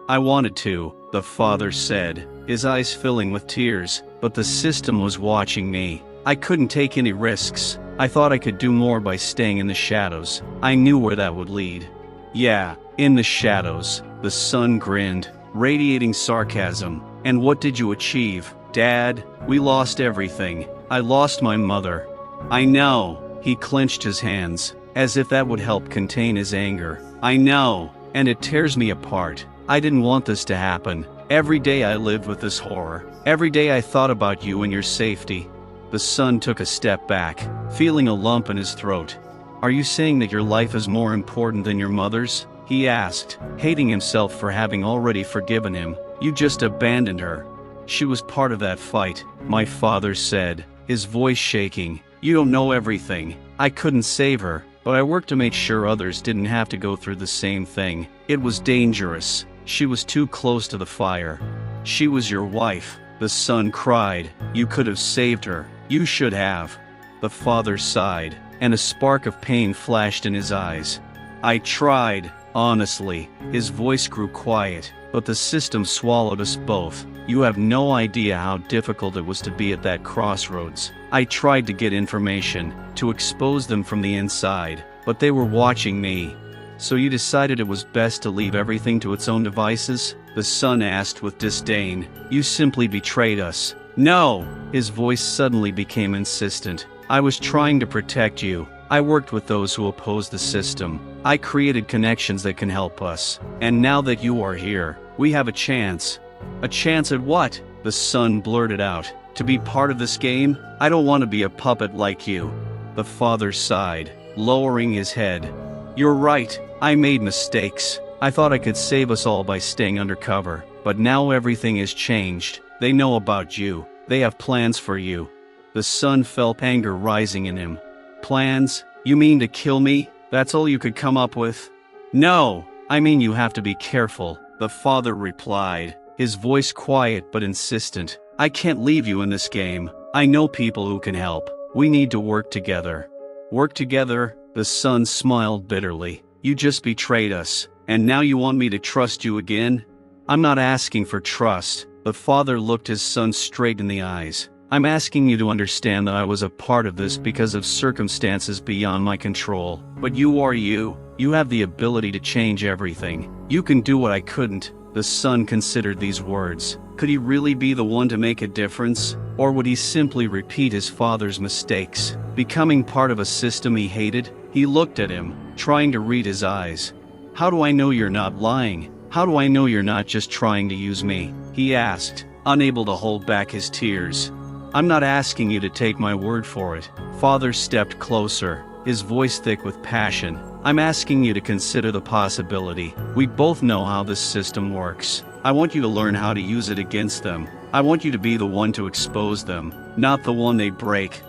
I wanted to, the father said, his eyes filling with tears, but the system was watching me. I couldn't take any risks. I thought I could do more by staying in the shadows. I knew where that would lead. Yeah, in the shadows. The son grinned, radiating sarcasm. And what did you achieve, Dad? We lost everything. I lost my mother. I know. He clenched his hands, as if that would help contain his anger. I know, and it tears me apart. I didn't want this to happen. Every day I lived with this horror. Every day I thought about you and your safety. The son took a step back, feeling a lump in his throat. Are you saying that your life is more important than your mother's? He asked, hating himself for having already forgiven him. You just abandoned her. She was part of that fight, my father said, his voice shaking. You don't know everything. I couldn't save her, but I worked to make sure others didn't have to go through the same thing. It was dangerous. She was too close to the fire. She was your wife. The son cried. You could have saved her. You should have. The father sighed, and a spark of pain flashed in his eyes. I tried, honestly. His voice grew quiet, but the system swallowed us both. You have no idea how difficult it was to be at that crossroads. I tried to get information, to expose them from the inside, but they were watching me. So you decided it was best to leave everything to its own devices? The son asked with disdain. You simply betrayed us. No! His voice suddenly became insistent. I was trying to protect you. I worked with those who oppose the system. I created connections that can help us. And now that you are here, we have a chance. A chance at what? The son blurted out. To be part of this game? I don't want to be a puppet like you. The father sighed, lowering his head. You're right. I made mistakes. I thought I could save us all by staying undercover. But now everything has changed. They know about you. They have plans for you. The son felt anger rising in him. Plans? You mean to kill me? That's all you could come up with? No, I mean you have to be careful, the father replied, his voice quiet but insistent. I can't leave you in this game. I know people who can help. We need to work together. Work together? The son smiled bitterly. You just betrayed us, and now you want me to trust you again? I'm not asking for trust. The father looked his son straight in the eyes. I'm asking you to understand that I was a part of this because of circumstances beyond my control. But you are you. You have the ability to change everything. You can do what I couldn't. The son considered these words. Could he really be the one to make a difference? Or would he simply repeat his father's mistakes, becoming part of a system he hated? He looked at him, trying to read his eyes. How do I know you're not lying? How do I know you're not just trying to use me? He asked, unable to hold back his tears. I'm not asking you to take my word for it. Father stepped closer, his voice thick with passion. I'm asking you to consider the possibility. We both know how this system works. I want you to learn how to use it against them. I want you to be the one to expose them, not the one they break.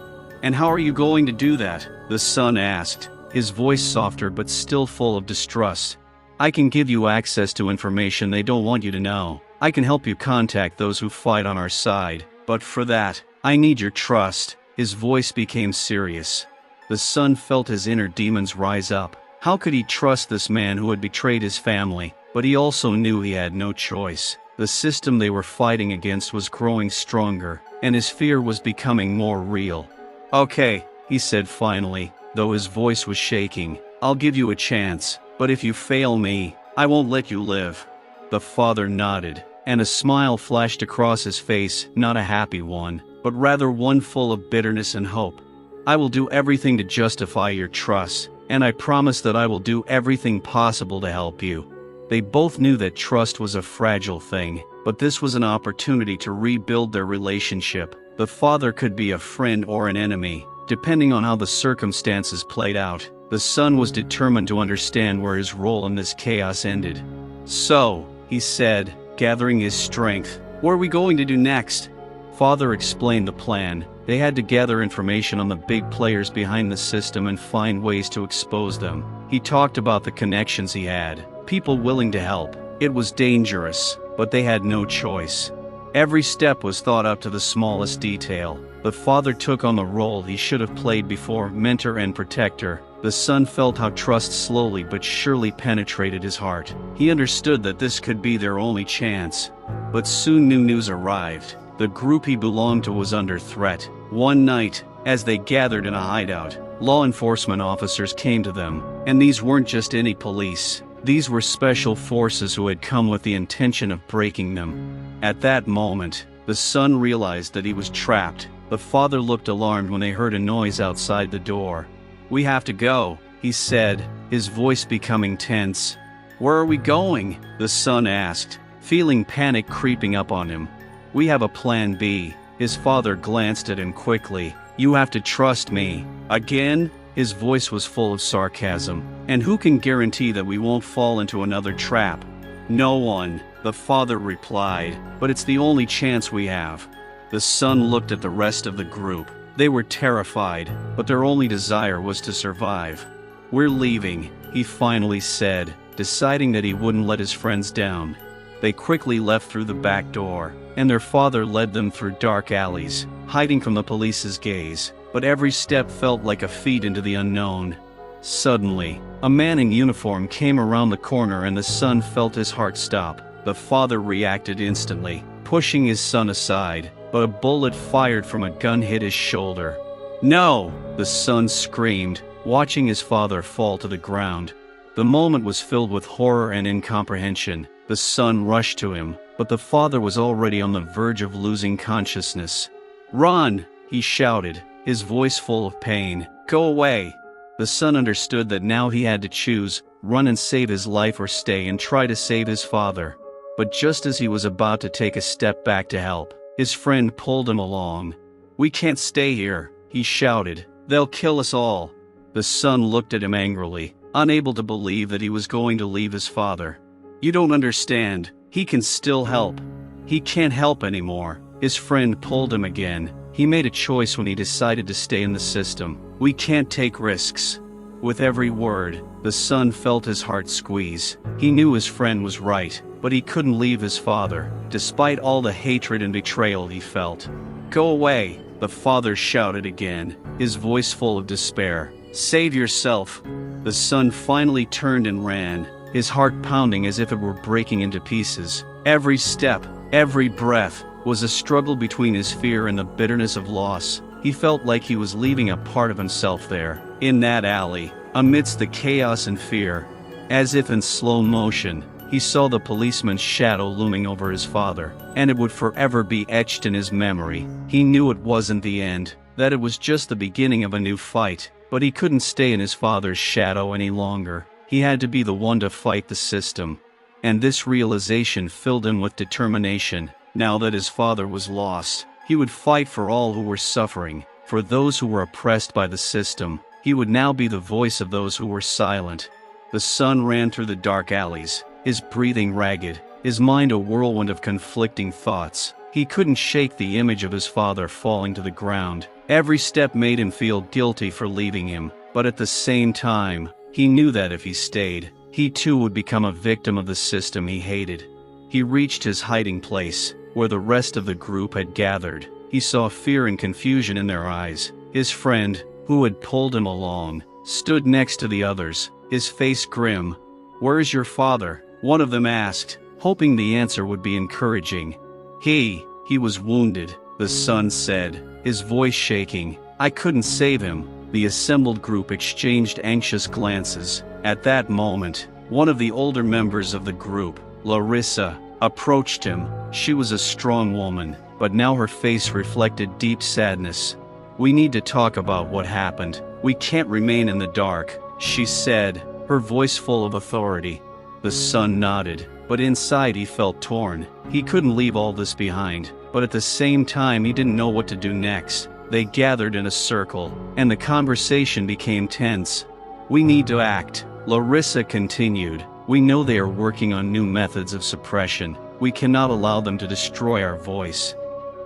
And how are you going to do that? The son asked, his voice softer but still full of distrust. I can give you access to information they don't want you to know. I can help you contact those who fight on our side. But for that, I need your trust. His voice became serious. The son felt his inner demons rise up. How could he trust this man who had betrayed his family? But he also knew he had no choice. The system they were fighting against was growing stronger, and his fear was becoming more real. Okay, he said finally, though his voice was shaking. "I'll give you a chance, but if you fail me, I won't let you live." The father nodded, and a smile flashed across his face, not a happy one, but rather one full of bitterness and hope. "I will do everything to justify your trust, and I promise that I will do everything possible to help you." They both knew that trust was a fragile thing, but this was an opportunity to rebuild their relationship. The father could be a friend or an enemy, depending on how the circumstances played out. The son was determined to understand where his role in this chaos ended. "So," he said, gathering his strength, "what are we going to do next?" Father explained the plan. They had to gather information on the big players behind the system and find ways to expose them. He talked about the connections he had, people willing to help. It was dangerous, but they had no choice. Every step was thought up to the smallest detail. The father took on the role he should have played before, mentor and protector. The son felt how trust slowly but surely penetrated his heart. He understood that this could be their only chance. But soon new news arrived. The group he belonged to was under threat. One night, as they gathered in a hideout, law enforcement officers came to them. And these weren't just any police. These were special forces who had come with the intention of breaking them. At that moment, the son realized that he was trapped. The father looked alarmed when they heard a noise outside the door. "We have to go," he said, his voice becoming tense. "Where are we going?" the son asked, feeling panic creeping up on him. "We have a plan B." His father glanced at him quickly. "You have to trust me." Again? His voice was full of sarcasm. "And who can guarantee that we won't fall into another trap?" "No one," the father replied, "but it's the only chance we have." The son looked at the rest of the group. They were terrified, but their only desire was to survive. "We're leaving," he finally said, deciding that he wouldn't let his friends down. They quickly left through the back door, and their father led them through dark alleys, hiding from the police's gaze. But every step felt like a feat into the unknown. Suddenly, a man in uniform came around the corner and the son felt his heart stop. The father reacted instantly, pushing his son aside, but a bullet fired from a gun hit his shoulder. "No!" the son screamed, watching his father fall to the ground. The moment was filled with horror and incomprehension. The son rushed to him, but the father was already on the verge of losing consciousness. "Run!" he shouted, his voice full of pain. "Go away!" The son understood that now he had to choose, run and save his life or stay and try to save his father. But just as he was about to take a step back to help, his friend pulled him along. "We can't stay here," he shouted. "They'll kill us all." The son looked at him angrily, unable to believe that he was going to leave his father. "You don't understand. He can still help." "He can't help anymore." His friend pulled him again. He made a choice when he decided to stay in the system. "We can't take risks." With every word, the son felt his heart squeeze. He knew his friend was right, but he couldn't leave his father, despite all the hatred and betrayal he felt. "Go away," the father shouted again, his voice full of despair. "Save yourself." The son finally turned and ran, his heart pounding as if it were breaking into pieces. Every step, every breath, was a struggle between his fear and the bitterness of loss. He felt like he was leaving a part of himself there, in that alley, amidst the chaos and fear. As if in slow motion, he saw the policeman's shadow looming over his father, and it would forever be etched in his memory. He knew it wasn't the end, that it was just the beginning of a new fight, but he couldn't stay in his father's shadow any longer. He had to be the one to fight the system. And this realization filled him with determination. Now that his father was lost, he would fight for all who were suffering, for those who were oppressed by the system. He would now be the voice of those who were silent. The son ran through the dark alleys, his breathing ragged, his mind a whirlwind of conflicting thoughts. He couldn't shake the image of his father falling to the ground. Every step made him feel guilty for leaving him, but at the same time, he knew that if he stayed, he too would become a victim of the system he hated. He reached his hiding place, where the rest of the group had gathered. He saw fear and confusion in their eyes. His friend, who had pulled him along, stood next to the others, his face grim. "Where's your father?" one of them asked, hoping the answer would be encouraging. He was wounded," the son said, his voice shaking. "I couldn't save him." The assembled group exchanged anxious glances. At that moment, one of the older members of the group, Larissa, approached him. She was a strong woman, but now her face reflected deep sadness. "We need to talk about what happened. We can't remain in the dark," she said, her voice full of authority. The son nodded, but inside he felt torn. He couldn't leave all this behind, but at the same time he didn't know what to do next. They gathered in a circle, and the conversation became tense. "We need to act," Larissa continued. "We know they are working on new methods of suppression. We cannot allow them to destroy our voice."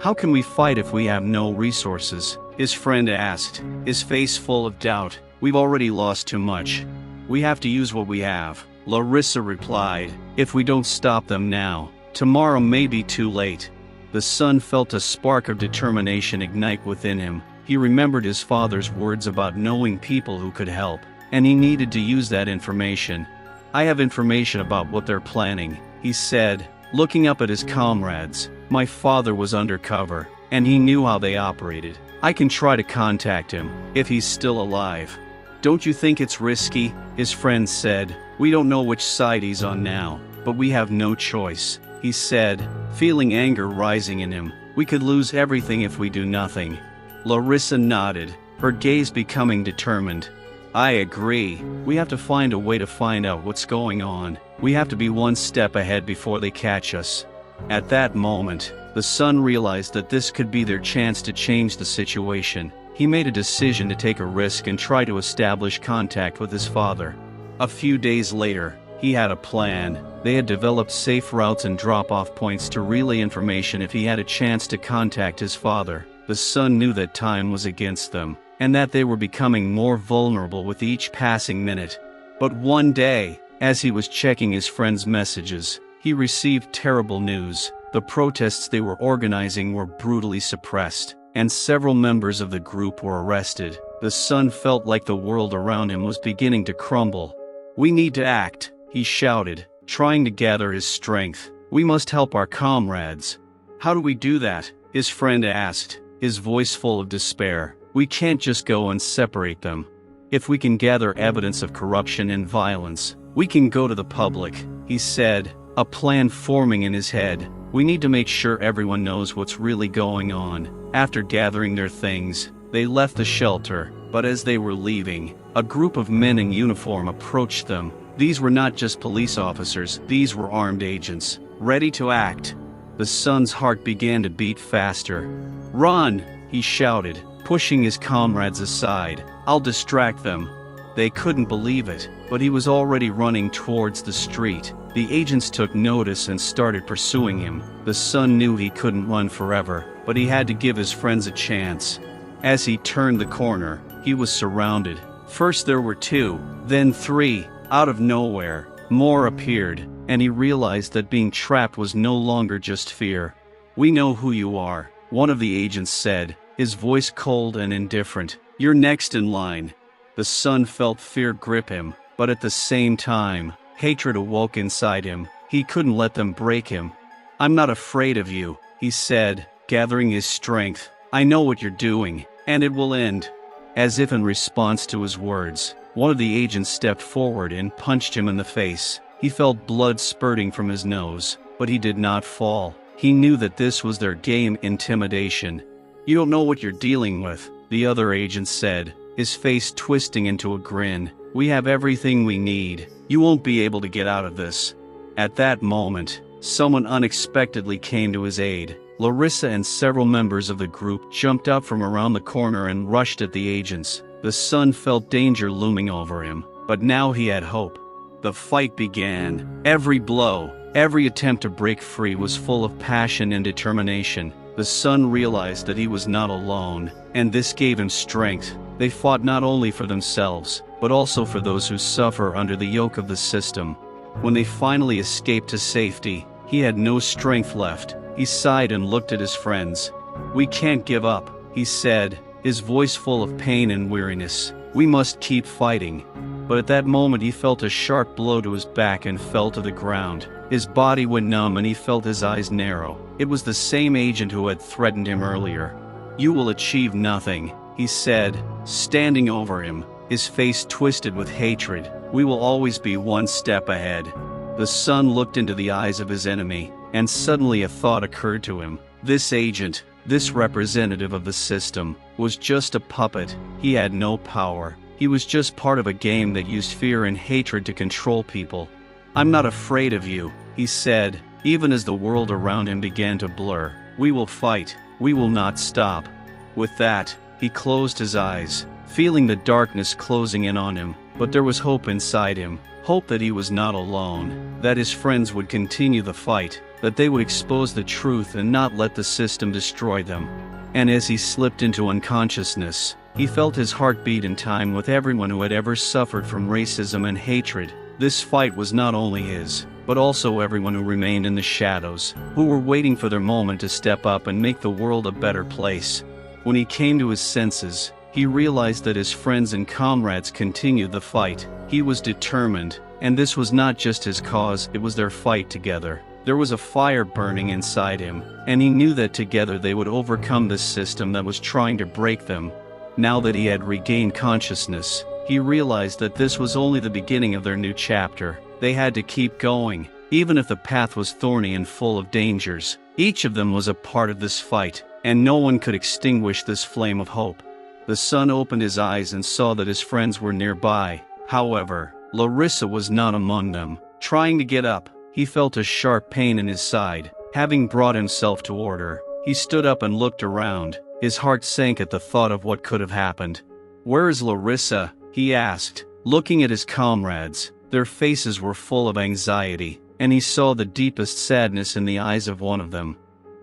"How can we fight if we have no resources?" his friend asked, his face full of doubt. "We've already lost too much. We have to use what we have," Larissa replied. "If we don't stop them now, tomorrow may be too late." The son felt a spark of determination ignite within him. He remembered his father's words about knowing people who could help, and he needed to use that information. "I have information about what they're planning," he said, looking up at his comrades. "My father was undercover, and he knew how they operated. I can try to contact him, if he's still alive." "Don't you think it's risky?" his friend said. "We don't know which side he's on now, but we have no choice," he said, feeling anger rising in him. "We could lose everything if we do nothing." Larissa nodded, her gaze becoming determined. "I agree. We have to find a way to find out what's going on. We have to be one step ahead before they catch us." At that moment, the son realized that this could be their chance to change the situation. He made a decision to take a risk and try to establish contact with his father. A few days later, he had a plan. They had developed safe routes and drop-off points to relay information if he had a chance to contact his father. The son knew that time was against them, and that they were becoming more vulnerable with each passing minute. But one day, as he was checking his friend's messages, he received terrible news. The protests they were organizing were brutally suppressed, and several members of the group were arrested. The son felt like the world around him was beginning to crumble. "We need to act," he shouted, trying to gather his strength. "We must help our comrades." "How do we do that?" his friend asked, his voice full of despair. "We can't just go and separate them. If we can gather evidence of corruption and violence, we can go to the public," he said, a plan forming in his head. "We need to make sure everyone knows what's really going on." After gathering their things, they left the shelter, but as they were leaving, a group of men in uniform approached them. These were not just police officers, these were armed agents, ready to act. The son's heart began to beat faster. "Run!" he shouted, pushing his comrades aside. "I'll distract them." They couldn't believe it, but he was already running towards the street. The agents took notice and started pursuing him. The son knew he couldn't run forever, but he had to give his friends a chance. As he turned the corner, he was surrounded. First there were 2, then 3. Out of nowhere, more appeared, and he realized that being trapped was no longer just fear. "We know who you are," one of the agents said, his voice cold and indifferent. "You're next in line." The son felt fear grip him, but at the same time, hatred awoke inside him. He couldn't let them break him. "I'm not afraid of you," he said, gathering his strength. "I know what you're doing, and it will end." As if in response to his words, one of the agents stepped forward and punched him in the face. He felt blood spurting from his nose, but he did not fall. He knew that this was their game, intimidation. "You don't know what you're dealing with," the other agent said, his face twisting into a grin. "We have everything we need. You won't be able to get out of this." At that moment, someone unexpectedly came to his aid. Larissa and several members of the group jumped out from around the corner and rushed at the agents. The son felt danger looming over him, but now he had hope. The fight began. Every blow, every attempt to break free was full of passion and determination. The son realized that he was not alone, and this gave him strength. They fought not only for themselves, but also for those who suffer under the yoke of the system. When they finally escaped to safety, he had no strength left. He sighed and looked at his friends. "We can't give up," he said, his voice full of pain and weariness. "We must keep fighting." But at that moment he felt a sharp blow to his back and fell to the ground. His body went numb and he felt his eyes narrow. It was the same agent who had threatened him earlier. "You will achieve nothing," he said, standing over him, his face twisted with hatred. "We will always be one step ahead." The son looked into the eyes of his enemy, and suddenly a thought occurred to him. This agent, this representative of the system, was just a puppet. He had no power. He was just part of a game that used fear and hatred to control people. "I'm not afraid of you," he said, even as the world around him began to blur. "We will fight. We will not stop." With that, he closed his eyes, feeling the darkness closing in on him, but there was hope inside him. Hope that he was not alone, that his friends would continue the fight, that they would expose the truth and not let the system destroy them. And as he slipped into unconsciousness, he felt his heart beat in time with everyone who had ever suffered from racism and hatred. This fight was not only his, but also everyone who remained in the shadows, who were waiting for their moment to step up and make the world a better place. When he came to his senses, he realized that his friends and comrades continued the fight. He was determined, and this was not just his cause, it was their fight together. There was a fire burning inside him, and he knew that together they would overcome this system that was trying to break them. Now that he had regained consciousness, he realized that this was only the beginning of their new chapter. They had to keep going, even if the path was thorny and full of dangers. Each of them was a part of this fight, and no one could extinguish this flame of hope. The son opened his eyes and saw that his friends were nearby. However, Larissa was not among them. Trying to get up, he felt a sharp pain in his side. Having brought himself to order, he stood up and looked around. His heart sank at the thought of what could have happened. "Where is Larissa?" he asked, looking at his comrades. Their faces were full of anxiety, and he saw the deepest sadness in the eyes of one of them.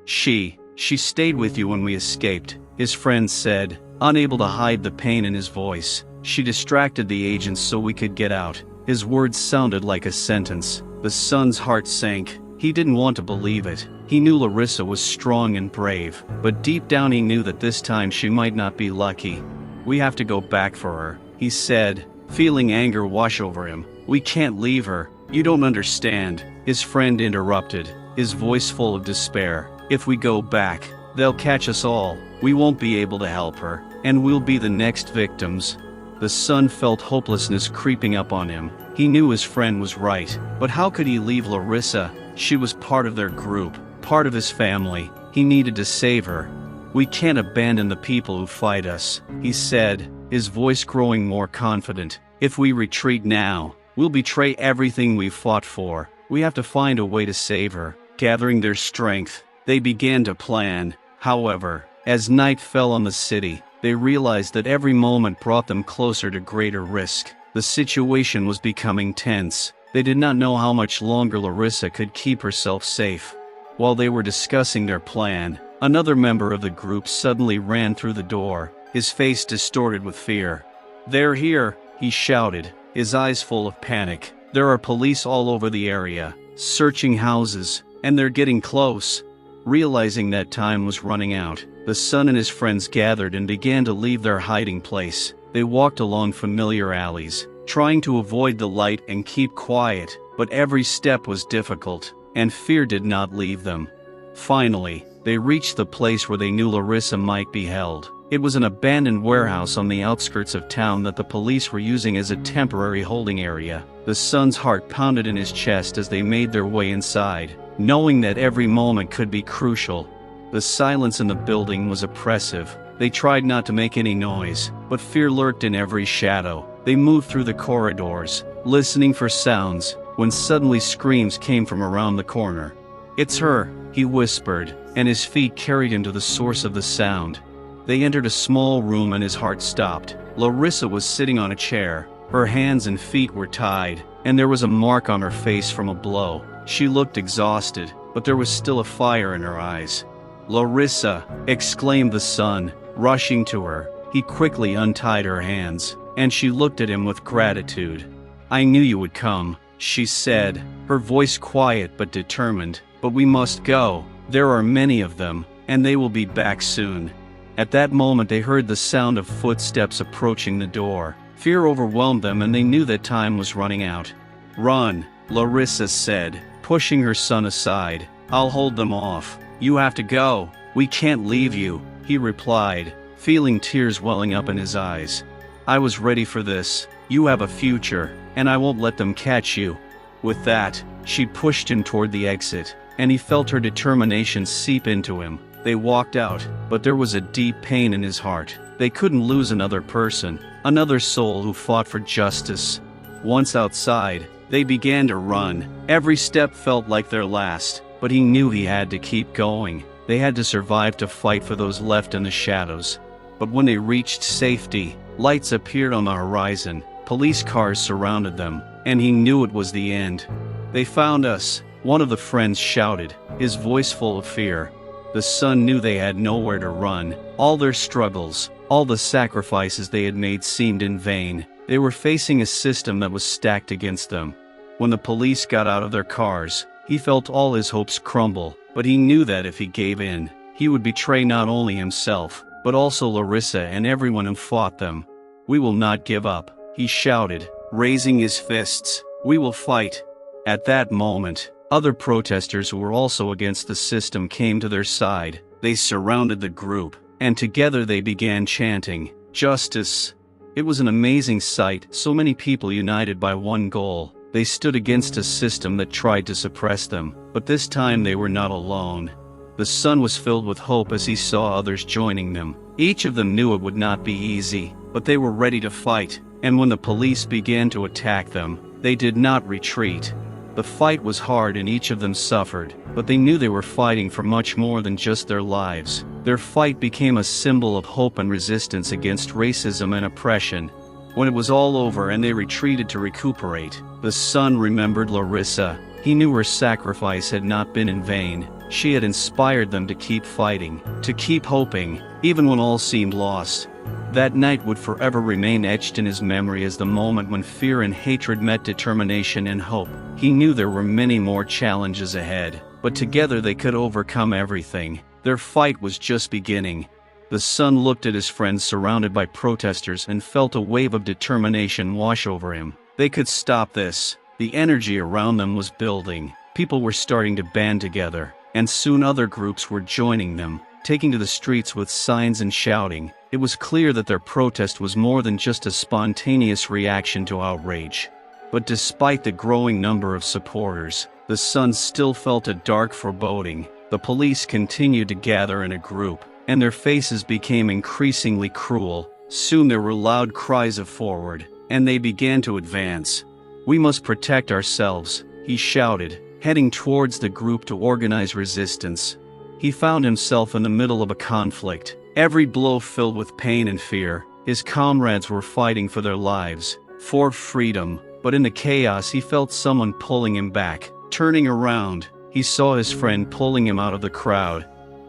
She stayed with you when we escaped," his friend said, unable to hide the pain in his voice. "She distracted the agents so we could get out." His words sounded like a sentence. The son's heart sank. He didn't want to believe it. He knew Larissa was strong and brave, but deep down he knew that this time she might not be lucky. "We have to go back for her," he said, feeling anger wash over him. "We can't leave her." "You don't understand," his friend interrupted, his voice full of despair. "If we go back, they'll catch us all. We won't be able to help her, and we'll be the next victims." The son felt hopelessness creeping up on him. He knew his friend was right, but how could he leave Larissa? She was part of their group, part of his family. He needed to save her. "We can't abandon the people who fight us," he said, his voice growing more confident. "If we retreat now, we'll betray everything we've fought for. We have to find a way to save her." Gathering their strength, they began to plan. However, as night fell on the city, they realized that every moment brought them closer to greater risk. The situation was becoming tense. They did not know how much longer Larissa could keep herself safe. While they were discussing their plan, another member of the group suddenly ran through the door, his face distorted with fear. "They're here," he shouted, his eyes full of panic. "There are police all over the area, searching houses, and they're getting close." Realizing that time was running out, the son and his friends gathered and began to leave their hiding place. They walked along familiar alleys, trying to avoid the light and keep quiet, but every step was difficult, and fear did not leave them. Finally, they reached the place where they knew Larissa might be held. It was an abandoned warehouse on the outskirts of town that the police were using as a temporary holding area. The son's heart pounded in his chest as they made their way inside, knowing that every moment could be crucial. The silence in the building was oppressive. They tried not to make any noise, but fear lurked in every shadow. They moved through the corridors, listening for sounds, when suddenly screams came from around the corner. "It's her," he whispered, and his feet carried him to the source of the sound. They entered a small room and his heart stopped. Larissa was sitting on a chair. Her hands and feet were tied, and there was a mark on her face from a blow. She looked exhausted, but there was still a fire in her eyes. "Larissa!" exclaimed the son, rushing to her. He quickly untied her hands, and she looked at him with gratitude. "I knew you would come," she said, her voice quiet but determined. "But we must go. There are many of them, and they will be back soon." At that moment they heard the sound of footsteps approaching the door. Fear overwhelmed them and they knew that time was running out. "Run," Larissa said, pushing her son aside. "I'll hold them off. You have to go. We can't leave you," he replied, feeling tears welling up in his eyes. "I was ready for this. You have a future, and I won't let them catch you." With that, she pushed him toward the exit, and he felt her determination seep into him. They walked out, but there was a deep pain in his heart. They couldn't lose another person, another soul who fought for justice. Once outside, they began to run. Every step felt like their last, but he knew he had to keep going. They had to survive to fight for those left in the shadows. But when they reached safety, lights appeared on the horizon. Police cars surrounded them, and he knew it was the end. "They found us," one of the friends shouted, his voice full of fear. The son knew they had nowhere to run. All their struggles, all the sacrifices they had made seemed in vain. They were facing a system that was stacked against them. When the police got out of their cars, he felt all his hopes crumble, but he knew that if he gave in, he would betray not only himself, but also Larissa and everyone who fought them. "We will not give up," he shouted, raising his fists. "We will fight." At that moment, other protesters who were also against the system came to their side. They surrounded the group, and together they began chanting, "Justice." It was an amazing sight, so many people united by one goal. They stood against a system that tried to suppress them, but this time they were not alone. The son was filled with hope as he saw others joining them. Each of them knew it would not be easy, but they were ready to fight, and when the police began to attack them, they did not retreat. The fight was hard and each of them suffered, but they knew they were fighting for much more than just their lives. Their fight became a symbol of hope and resistance against racism and oppression. When it was all over and they retreated to recuperate, the son remembered Larissa. He knew her sacrifice had not been in vain. She had inspired them to keep fighting, to keep hoping, even when all seemed lost. That night would forever remain etched in his memory as the moment when fear and hatred met determination and hope. He knew there were many more challenges ahead, but together they could overcome everything. Their fight was just beginning. The son looked at his friends surrounded by protesters and felt a wave of determination wash over him. They could stop this. The energy around them was building. People were starting to band together, and soon other groups were joining them, taking to the streets with signs and shouting. It was clear that their protest was more than just a spontaneous reaction to outrage. But despite the growing number of supporters, the son still felt a dark foreboding. The police continued to gather in a group, and their faces became increasingly cruel. Soon there were loud cries of "Forward," and they began to advance. "We must protect ourselves," he shouted, heading towards the group to organize resistance. He found himself in the middle of a conflict, every blow filled with pain and fear. His comrades were fighting for their lives, for freedom, but in the chaos he felt someone pulling him back. Turning around, he saw his friend pulling him out of the crowd.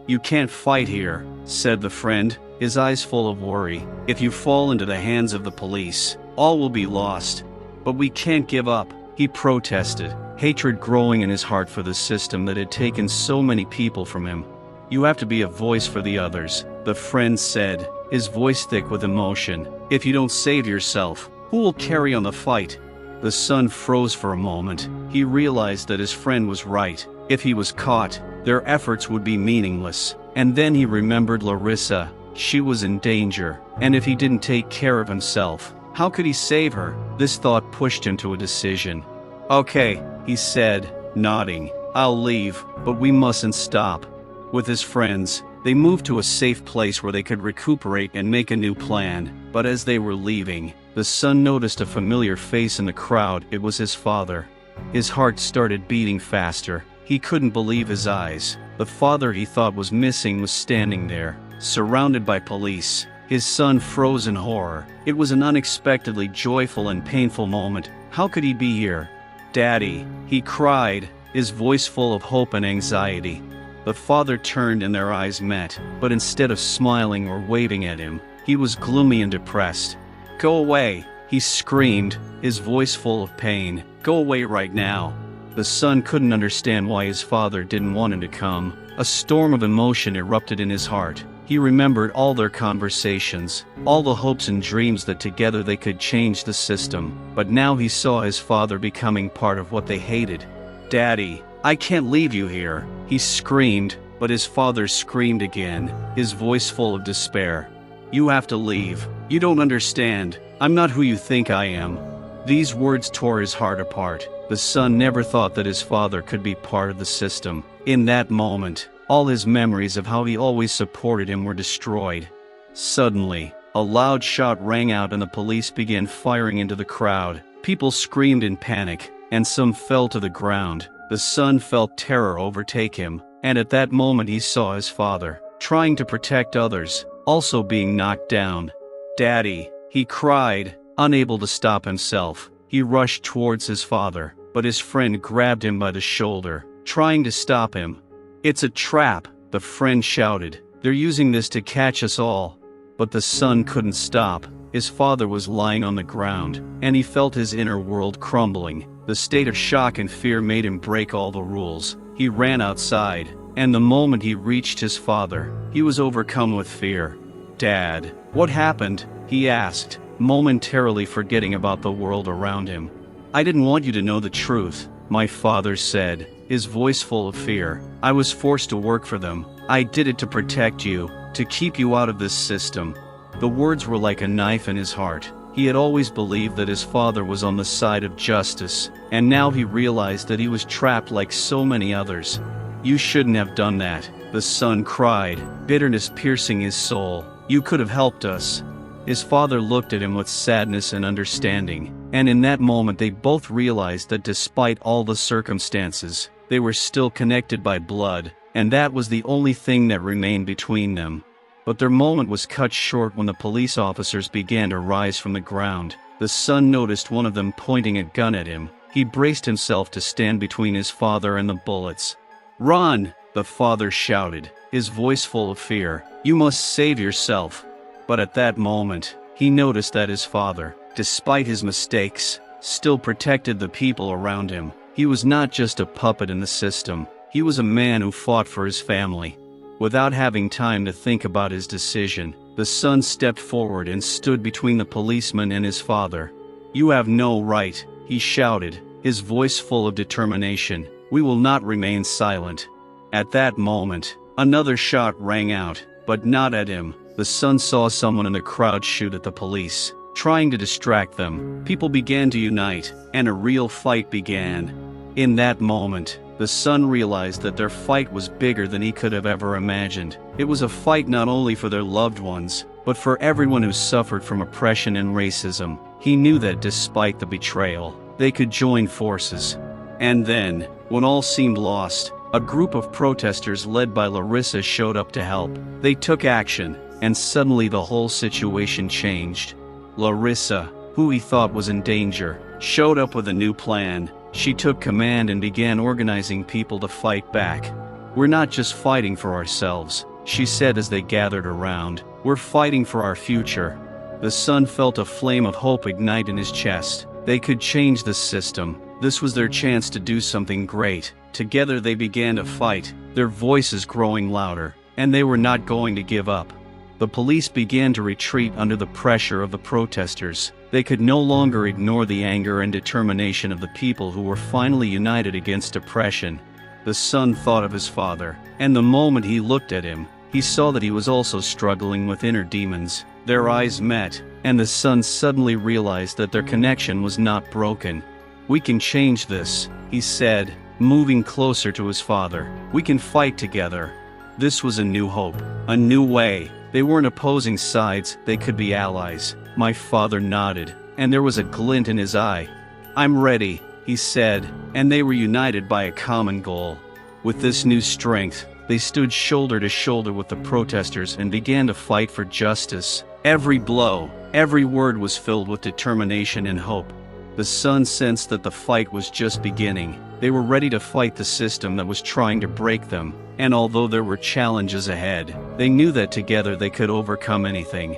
"You can't fight here," said the friend, his eyes full of worry. "If you fall into the hands of the police, all will be lost." "But we can't give up," he protested, hatred growing in his heart for the system that had taken so many people from him. "You have to be a voice for the others," the friend said, his voice thick with emotion. "If you don't save yourself, who will carry on the fight?" The son froze for a moment. He realized that his friend was right. If he was caught, their efforts would be meaningless. And then he remembered Larissa. She was in danger, and if he didn't take care of himself, how could he save her? This thought pushed him to a decision. "Okay," he said, nodding. "I'll leave, but we mustn't stop." With his friends, they moved to a safe place where they could recuperate and make a new plan. But as they were leaving, the son noticed a familiar face in the crowd. It was his father. His heart started beating faster. He couldn't believe his eyes. The father he thought was missing was standing there, surrounded by police. His son froze in horror. It was an unexpectedly joyful and painful moment. How could he be here? "Daddy," he cried, his voice full of hope and anxiety. The father turned and their eyes met, but instead of smiling or waving at him, he was gloomy and depressed. "Go away," he screamed, his voice full of pain. "Go away right now." The son couldn't understand why his father didn't want him to come. A storm of emotion erupted in his heart. He remembered all their conversations, all the hopes and dreams that together they could change the system. But now he saw his father becoming part of what they hated. "Daddy, I can't leave you here," he screamed, but his father screamed again, his voice full of despair. You have to leave. You don't understand. I'm not who you think I am." These words tore his heart apart. The son never thought that his father could be part of the system. In that moment, all his memories of how he always supported him were destroyed. Suddenly, a loud shot rang out and the police began firing into the crowd. People screamed in panic, and some fell to the ground. The son felt terror overtake him, and at that moment he saw his father, trying to protect others, also being knocked down. "Daddy!" he cried, unable to stop himself. He rushed towards his father, but his friend grabbed him by the shoulder, trying to stop him. "It's a trap," the friend shouted. "They're using this to catch us all." But the son couldn't stop. His father was lying on the ground, and he felt his inner world crumbling. The state of shock and fear made him break all the rules. He ran outside, and the moment he reached his father, he was overcome with fear. "Dad, what happened?" he asked, momentarily forgetting about the world around him. "I didn't want you to know the truth," my father said, his voice full of fear. "I was forced to work for them. I did it to protect you, to keep you out of this system." The words were like a knife in his heart. He had always believed that his father was on the side of justice, and now he realized that he was trapped like so many others. "You shouldn't have done that," the son cried, bitterness piercing his soul. "You could have helped us." His father looked at him with sadness and understanding, and in that moment they both realized that despite all the circumstances, they were still connected by blood, and that was the only thing that remained between them. But their moment was cut short when the police officers began to rise from the ground. The son noticed one of them pointing a gun at him. He braced himself to stand between his father and the bullets. "Run!" the father shouted, his voice full of fear. "You must save yourself." But at that moment, he noticed that his father, despite his mistakes, still protected the people around him. He was not just a puppet in the system. He was a man who fought for his family. Without having time to think about his decision, the son stepped forward and stood between the policeman and his father. "You have no right," he shouted, his voice full of determination. "We will not remain silent." At that moment, another shot rang out, but not at him. The son saw someone in the crowd shoot at the police, trying to distract them. People began to unite, and a real fight began. In that moment, the son realized that their fight was bigger than he could have ever imagined. It was a fight not only for their loved ones, but for everyone who suffered from oppression and racism. He knew that despite the betrayal, they could join forces. And then, when all seemed lost, a group of protesters led by Larissa showed up to help. They took action, and suddenly the whole situation changed. Larissa, who he thought was in danger, showed up with a new plan. She took command and began organizing people to fight back. "We're not just fighting for ourselves," she said as they gathered around. "We're fighting for our future." The son felt a flame of hope ignite in his chest. They could change the system. This was their chance to do something great. Together they began to fight, their voices growing louder, and they were not going to give up. The police began to retreat under the pressure of the protesters. They could no longer ignore the anger and determination of the people who were finally united against oppression. The son thought of his father, and the moment he looked at him, he saw that he was also struggling with inner demons. Their eyes met, and the son suddenly realized that their connection was not broken. "We can change this," he said, moving closer to his father. "We can fight together." This was a new hope, a new way. They weren't opposing sides, they could be allies. My father nodded, and there was a glint in his eye. "I'm ready," he said, and they were united by a common goal. With this new strength, they stood shoulder to shoulder with the protesters and began to fight for justice. Every blow, every word was filled with determination and hope. The son sensed that the fight was just beginning. They were ready to fight the system that was trying to break them, and although there were challenges ahead, they knew that together they could overcome anything.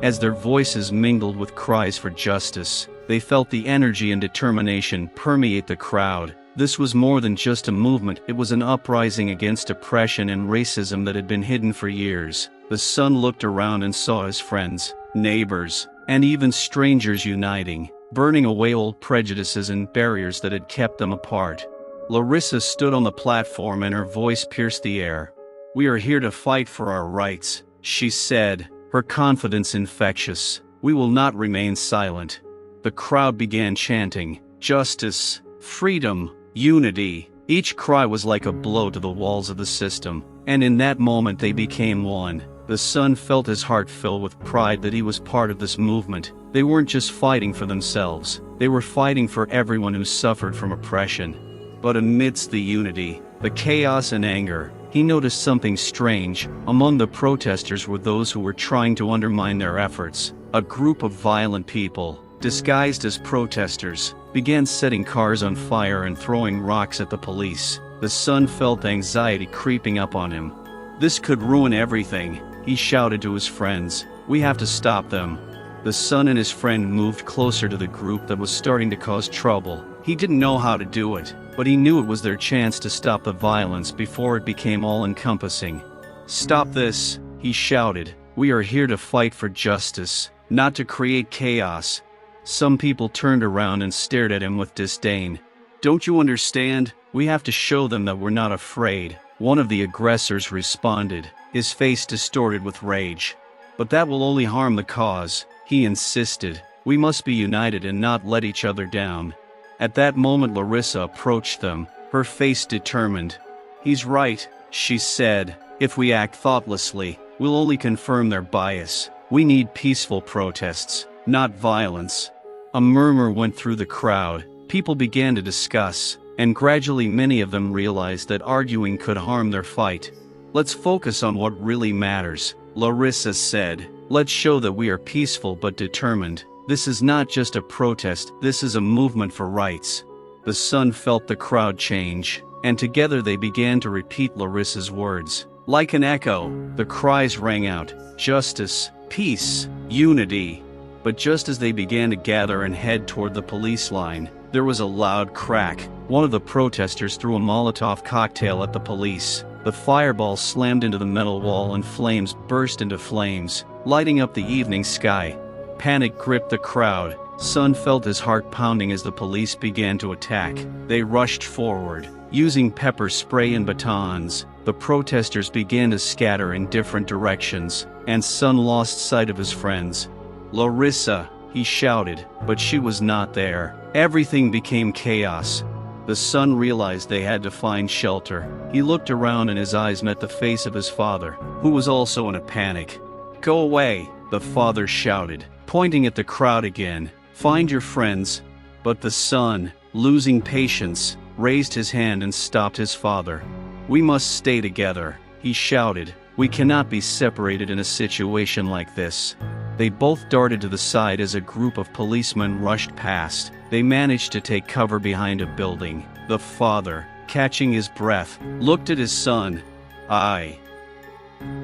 As their voices mingled with cries for justice, they felt the energy and determination permeate the crowd. This was more than just a movement, it was an uprising against oppression and racism that had been hidden for years. The son looked around and saw his friends, neighbors, and even strangers uniting, burning away old prejudices and barriers that had kept them apart. Larissa stood on the platform and her voice pierced the air. "We are here to fight for our rights," she said, her confidence infectious. "We will not remain silent." The crowd began chanting, "Justice, freedom, unity." Each cry was like a blow to the walls of the system, and in that moment they became one. The son felt his heart fill with pride that he was part of this movement. They weren't just fighting for themselves, they were fighting for everyone who suffered from oppression. But amidst the unity, the chaos and anger, he noticed something strange. Among the protesters were those who were trying to undermine their efforts. A group of violent people, disguised as protesters, began setting cars on fire and throwing rocks at the police. The son felt anxiety creeping up on him. "This could ruin everything," he shouted to his friends. "We have to stop them." The son and his friend moved closer to the group that was starting to cause trouble. He didn't know how to do it, but he knew it was their chance to stop the violence before it became all-encompassing. "Stop this," he shouted. "We are here to fight for justice, not to create chaos." Some people turned around and stared at him with disdain. "Don't you understand? We have to show them that we're not afraid." One of the aggressors responded, his face distorted with rage. "But that will only harm the cause," he insisted. "We must be united and not let each other down." At that moment Larissa approached them, her face determined. "He's right," she said. "If we act thoughtlessly, we'll only confirm their bias. We need peaceful protests, not violence." A murmur went through the crowd. People began to discuss, and gradually many of them realized that arguing could harm their fight. "Let's focus on what really matters," Larissa said. "Let's show that we are peaceful but determined. This is not just a protest, this is a movement for rights." The son felt the crowd change, and together they began to repeat Larissa's words. Like an echo, the cries rang out, "Justice, peace, unity." But just as they began to gather and head toward the police line, there was a loud crack. One of the protesters threw a Molotov cocktail at the police. The fireball slammed into the metal wall and flames burst into flames, lighting up the evening sky. Panic gripped the crowd. Son felt his heart pounding as the police began to attack. They rushed forward, using pepper spray and batons. The protesters began to scatter in different directions, and Son lost sight of his friends. "Larissa," he shouted, but she was not there. Everything became chaos. The son realized they had to find shelter. He looked around and his eyes met the face of his father, who was also in a panic. "Go away," the father shouted, pointing at the crowd again. "Find your friends." But the son, losing patience, raised his hand and stopped his father. "We must stay together," he shouted. "We cannot be separated in a situation like this." They both darted to the side as a group of policemen rushed past. They managed to take cover behind a building. The father, catching his breath, looked at his son. I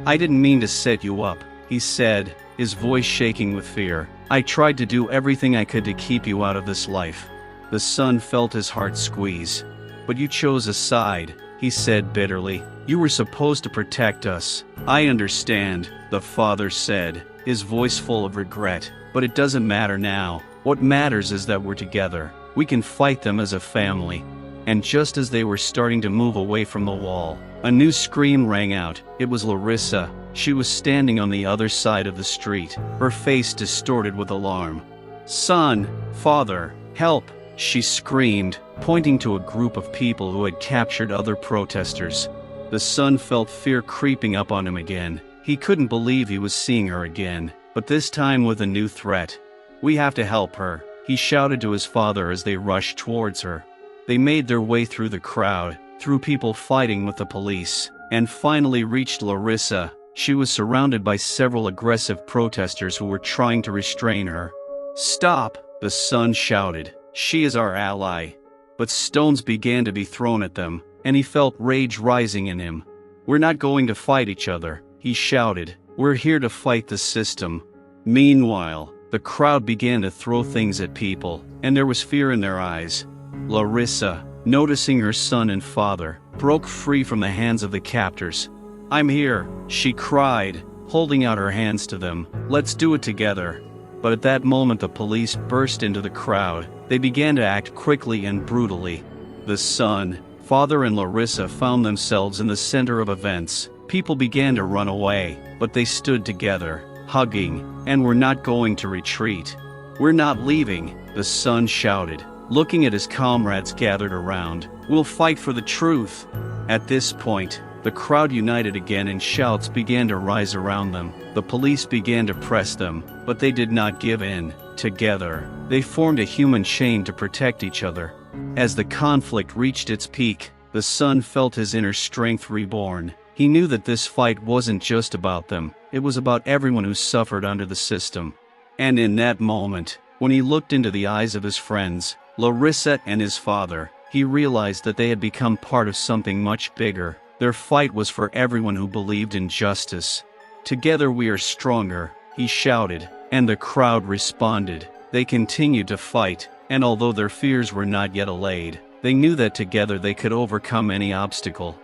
didn't mean to set you up," he said, his voice shaking with fear. "I tried to do everything I could to keep you out of this life." The son felt his heart squeeze. "But you chose a side," he said bitterly. "You were supposed to protect us." "I understand," the father said, his voice full of regret. "But it doesn't matter now. What matters is that we're together. We can fight them as a family." And just as they were starting to move away from the wall, a new scream rang out. It was Larissa. She was standing on the other side of the street, her face distorted with alarm. "Son, father, help!" she screamed, pointing to a group of people who had captured other protesters. The son felt fear creeping up on him again. He couldn't believe he was seeing her again, but this time with a new threat. "We have to help her," he shouted to his father as they rushed towards her. They made their way through the crowd, through people fighting with the police, and finally reached Larissa. She was surrounded by several aggressive protesters who were trying to restrain her. "Stop!" the son shouted. "She is our ally." But stones began to be thrown at them, and he felt rage rising in him. "We're not going to fight each other," he shouted. "We're here to fight the system." Meanwhile, the crowd began to throw things at people, and there was fear in their eyes. Larissa, noticing her son and father, broke free from the hands of the captors. "I'm here," she cried, holding out her hands to them. "Let's do it together." But at that moment the police burst into the crowd. They began to act quickly and brutally. The son, father and Larissa found themselves in the center of events. People began to run away, but they stood together, hugging, and we're not going to retreat. We're not leaving, the son shouted, looking at his comrades gathered around. We'll fight for the truth. At this point, the crowd united again and shouts began to rise around them. The police began to press them, but they did not give in. Together, they formed a human chain to protect each other. As the conflict reached its peak, the son felt his inner strength reborn. He knew that this fight wasn't just about them, it was about everyone who suffered under the system. And in that moment, when he looked into the eyes of his friends, Larissa and his father, he realized that they had become part of something much bigger. Their fight was for everyone who believed in justice. Together we are stronger, he shouted, and the crowd responded. They continued to fight, and although their fears were not yet allayed, they knew that together they could overcome any obstacle.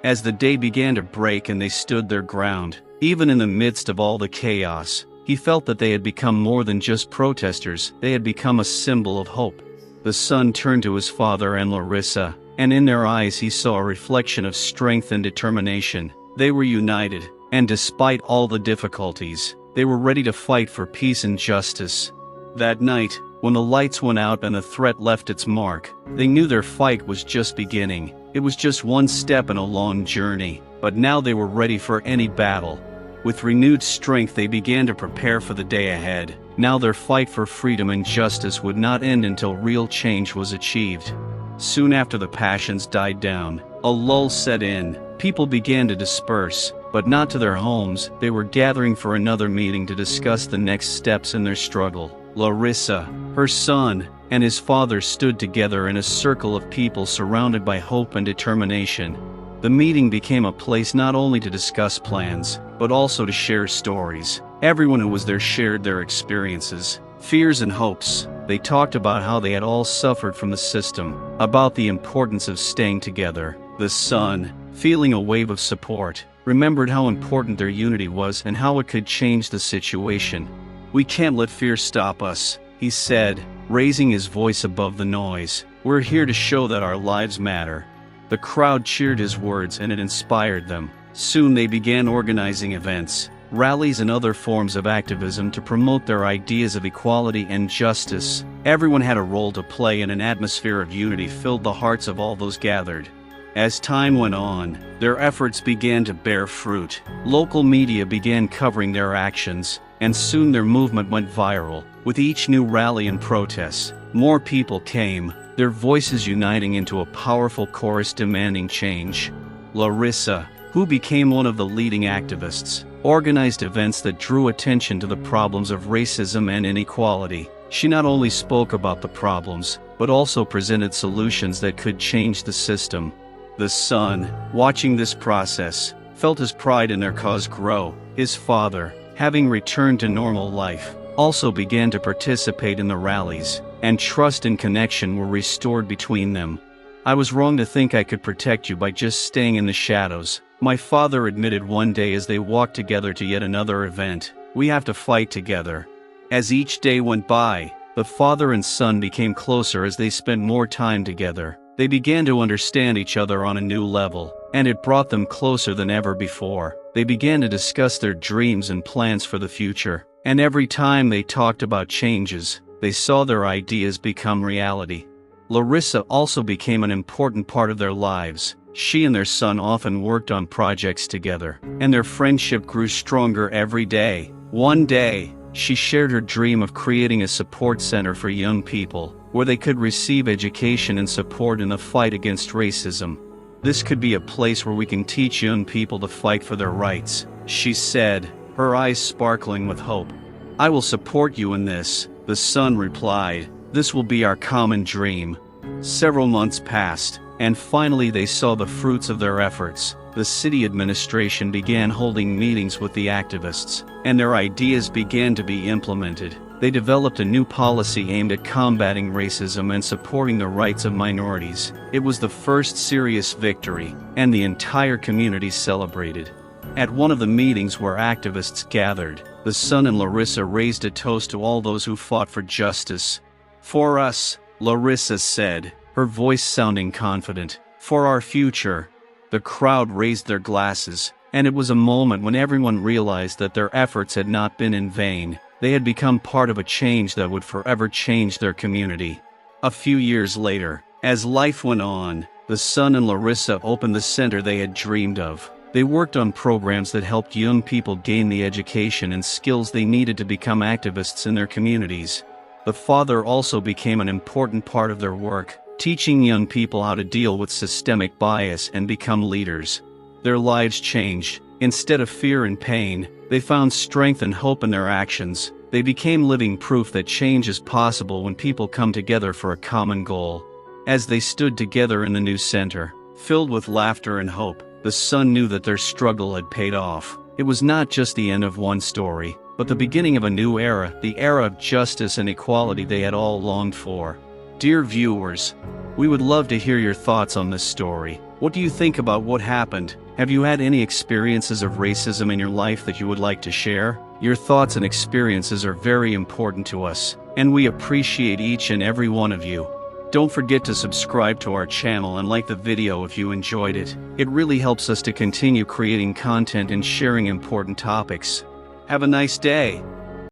As the day began to break and they stood their ground, even in the midst of all the chaos, he felt that they had become more than just protesters, they had become a symbol of hope. The son turned to his father and Larissa, and in their eyes he saw a reflection of strength and determination. They were united, and despite all the difficulties, they were ready to fight for peace and justice. That night, when the lights went out and the threat left its mark, they knew their fight was just beginning. It was just one step in a long journey, but now they were ready for any battle. With renewed strength they began to prepare for the day ahead. Now their fight for freedom and justice would not end until real change was achieved. Soon after the passions died down, a lull set in. People began to disperse, but not to their homes. They were gathering for another meeting to discuss the next steps in their struggle. Larissa, her son, and his father stood together in a circle of people surrounded by hope and determination. The meeting became a place not only to discuss plans, but also to share stories. Everyone who was there shared their experiences, fears and hopes. They talked about how they had all suffered from the system, about the importance of staying together. The son, feeling a wave of support, remembered how important their unity was and how it could change the situation. "We can't let fear stop us," he said, raising his voice above the noise. "We're here to show that our lives matter." The crowd cheered his words and it inspired them. Soon they began organizing events, rallies and other forms of activism to promote their ideas of equality and justice. Everyone had a role to play and an atmosphere of unity filled the hearts of all those gathered. As time went on, their efforts began to bear fruit. Local media began covering their actions, and soon their movement went viral. With each new rally and protest, more people came, their voices uniting into a powerful chorus demanding change. Larissa, who became one of the leading activists, organized events that drew attention to the problems of racism and inequality. She not only spoke about the problems, but also presented solutions that could change the system. The son, watching this process, felt his pride in their cause grow. His father, having returned to normal life, also began to participate in the rallies, and trust and connection were restored between them. "I was wrong to think I could protect you by just staying in the shadows," my father admitted one day as they walked together to yet another event. "We have to fight together." As each day went by, the father and son became closer as they spent more time together. They began to understand each other on a new level, and it brought them closer than ever before. They began to discuss their dreams and plans for the future, and every time they talked about changes, they saw their ideas become reality. Larissa also became an important part of their lives. She and their son often worked on projects together, and their friendship grew stronger every day. One day, she shared her dream of creating a support center for young people, where they could receive education and support in the fight against racism. "This could be a place where we can teach young people to fight for their rights," she said, her eyes sparkling with hope. "I will support you in this," the son replied. "This will be our common dream." Several months passed, and finally they saw the fruits of their efforts. The city administration began holding meetings with the activists, and their ideas began to be implemented. They developed a new policy aimed at combating racism and supporting the rights of minorities. It was the first serious victory, and the entire community celebrated. At one of the meetings where activists gathered, the son and Larissa raised a toast to all those who fought for justice. "For us," Larissa said, her voice sounding confident. "For our future." The crowd raised their glasses, And it was a moment when everyone realized that their efforts had not been in vain. They had become part of a change that would forever change their community. A few years later, as life went on, the son and Larissa opened the center they had dreamed of. They worked on programs that helped young people gain the education and skills they needed to become activists in their communities. The father also became an important part of their work, teaching young people how to deal with systemic bias and become leaders. Their lives changed. Instead of fear and pain, they found strength and hope in their actions. They became living proof that change is possible when people come together for a common goal. As they stood together in the new center, filled with laughter and hope, the son knew that their struggle had paid off. It was not just the end of one story, but the beginning of a new era, the era of justice and equality they had all longed for. Dear viewers, we would love to hear your thoughts on this story. What do you think about what happened? Have you had any experiences of racism in your life that you would like to share? Your thoughts and experiences are very important to us, and we appreciate each and every one of you. Don't forget to subscribe to our channel and like the video if you enjoyed it. It really helps us to continue creating content and sharing important topics. Have a nice day.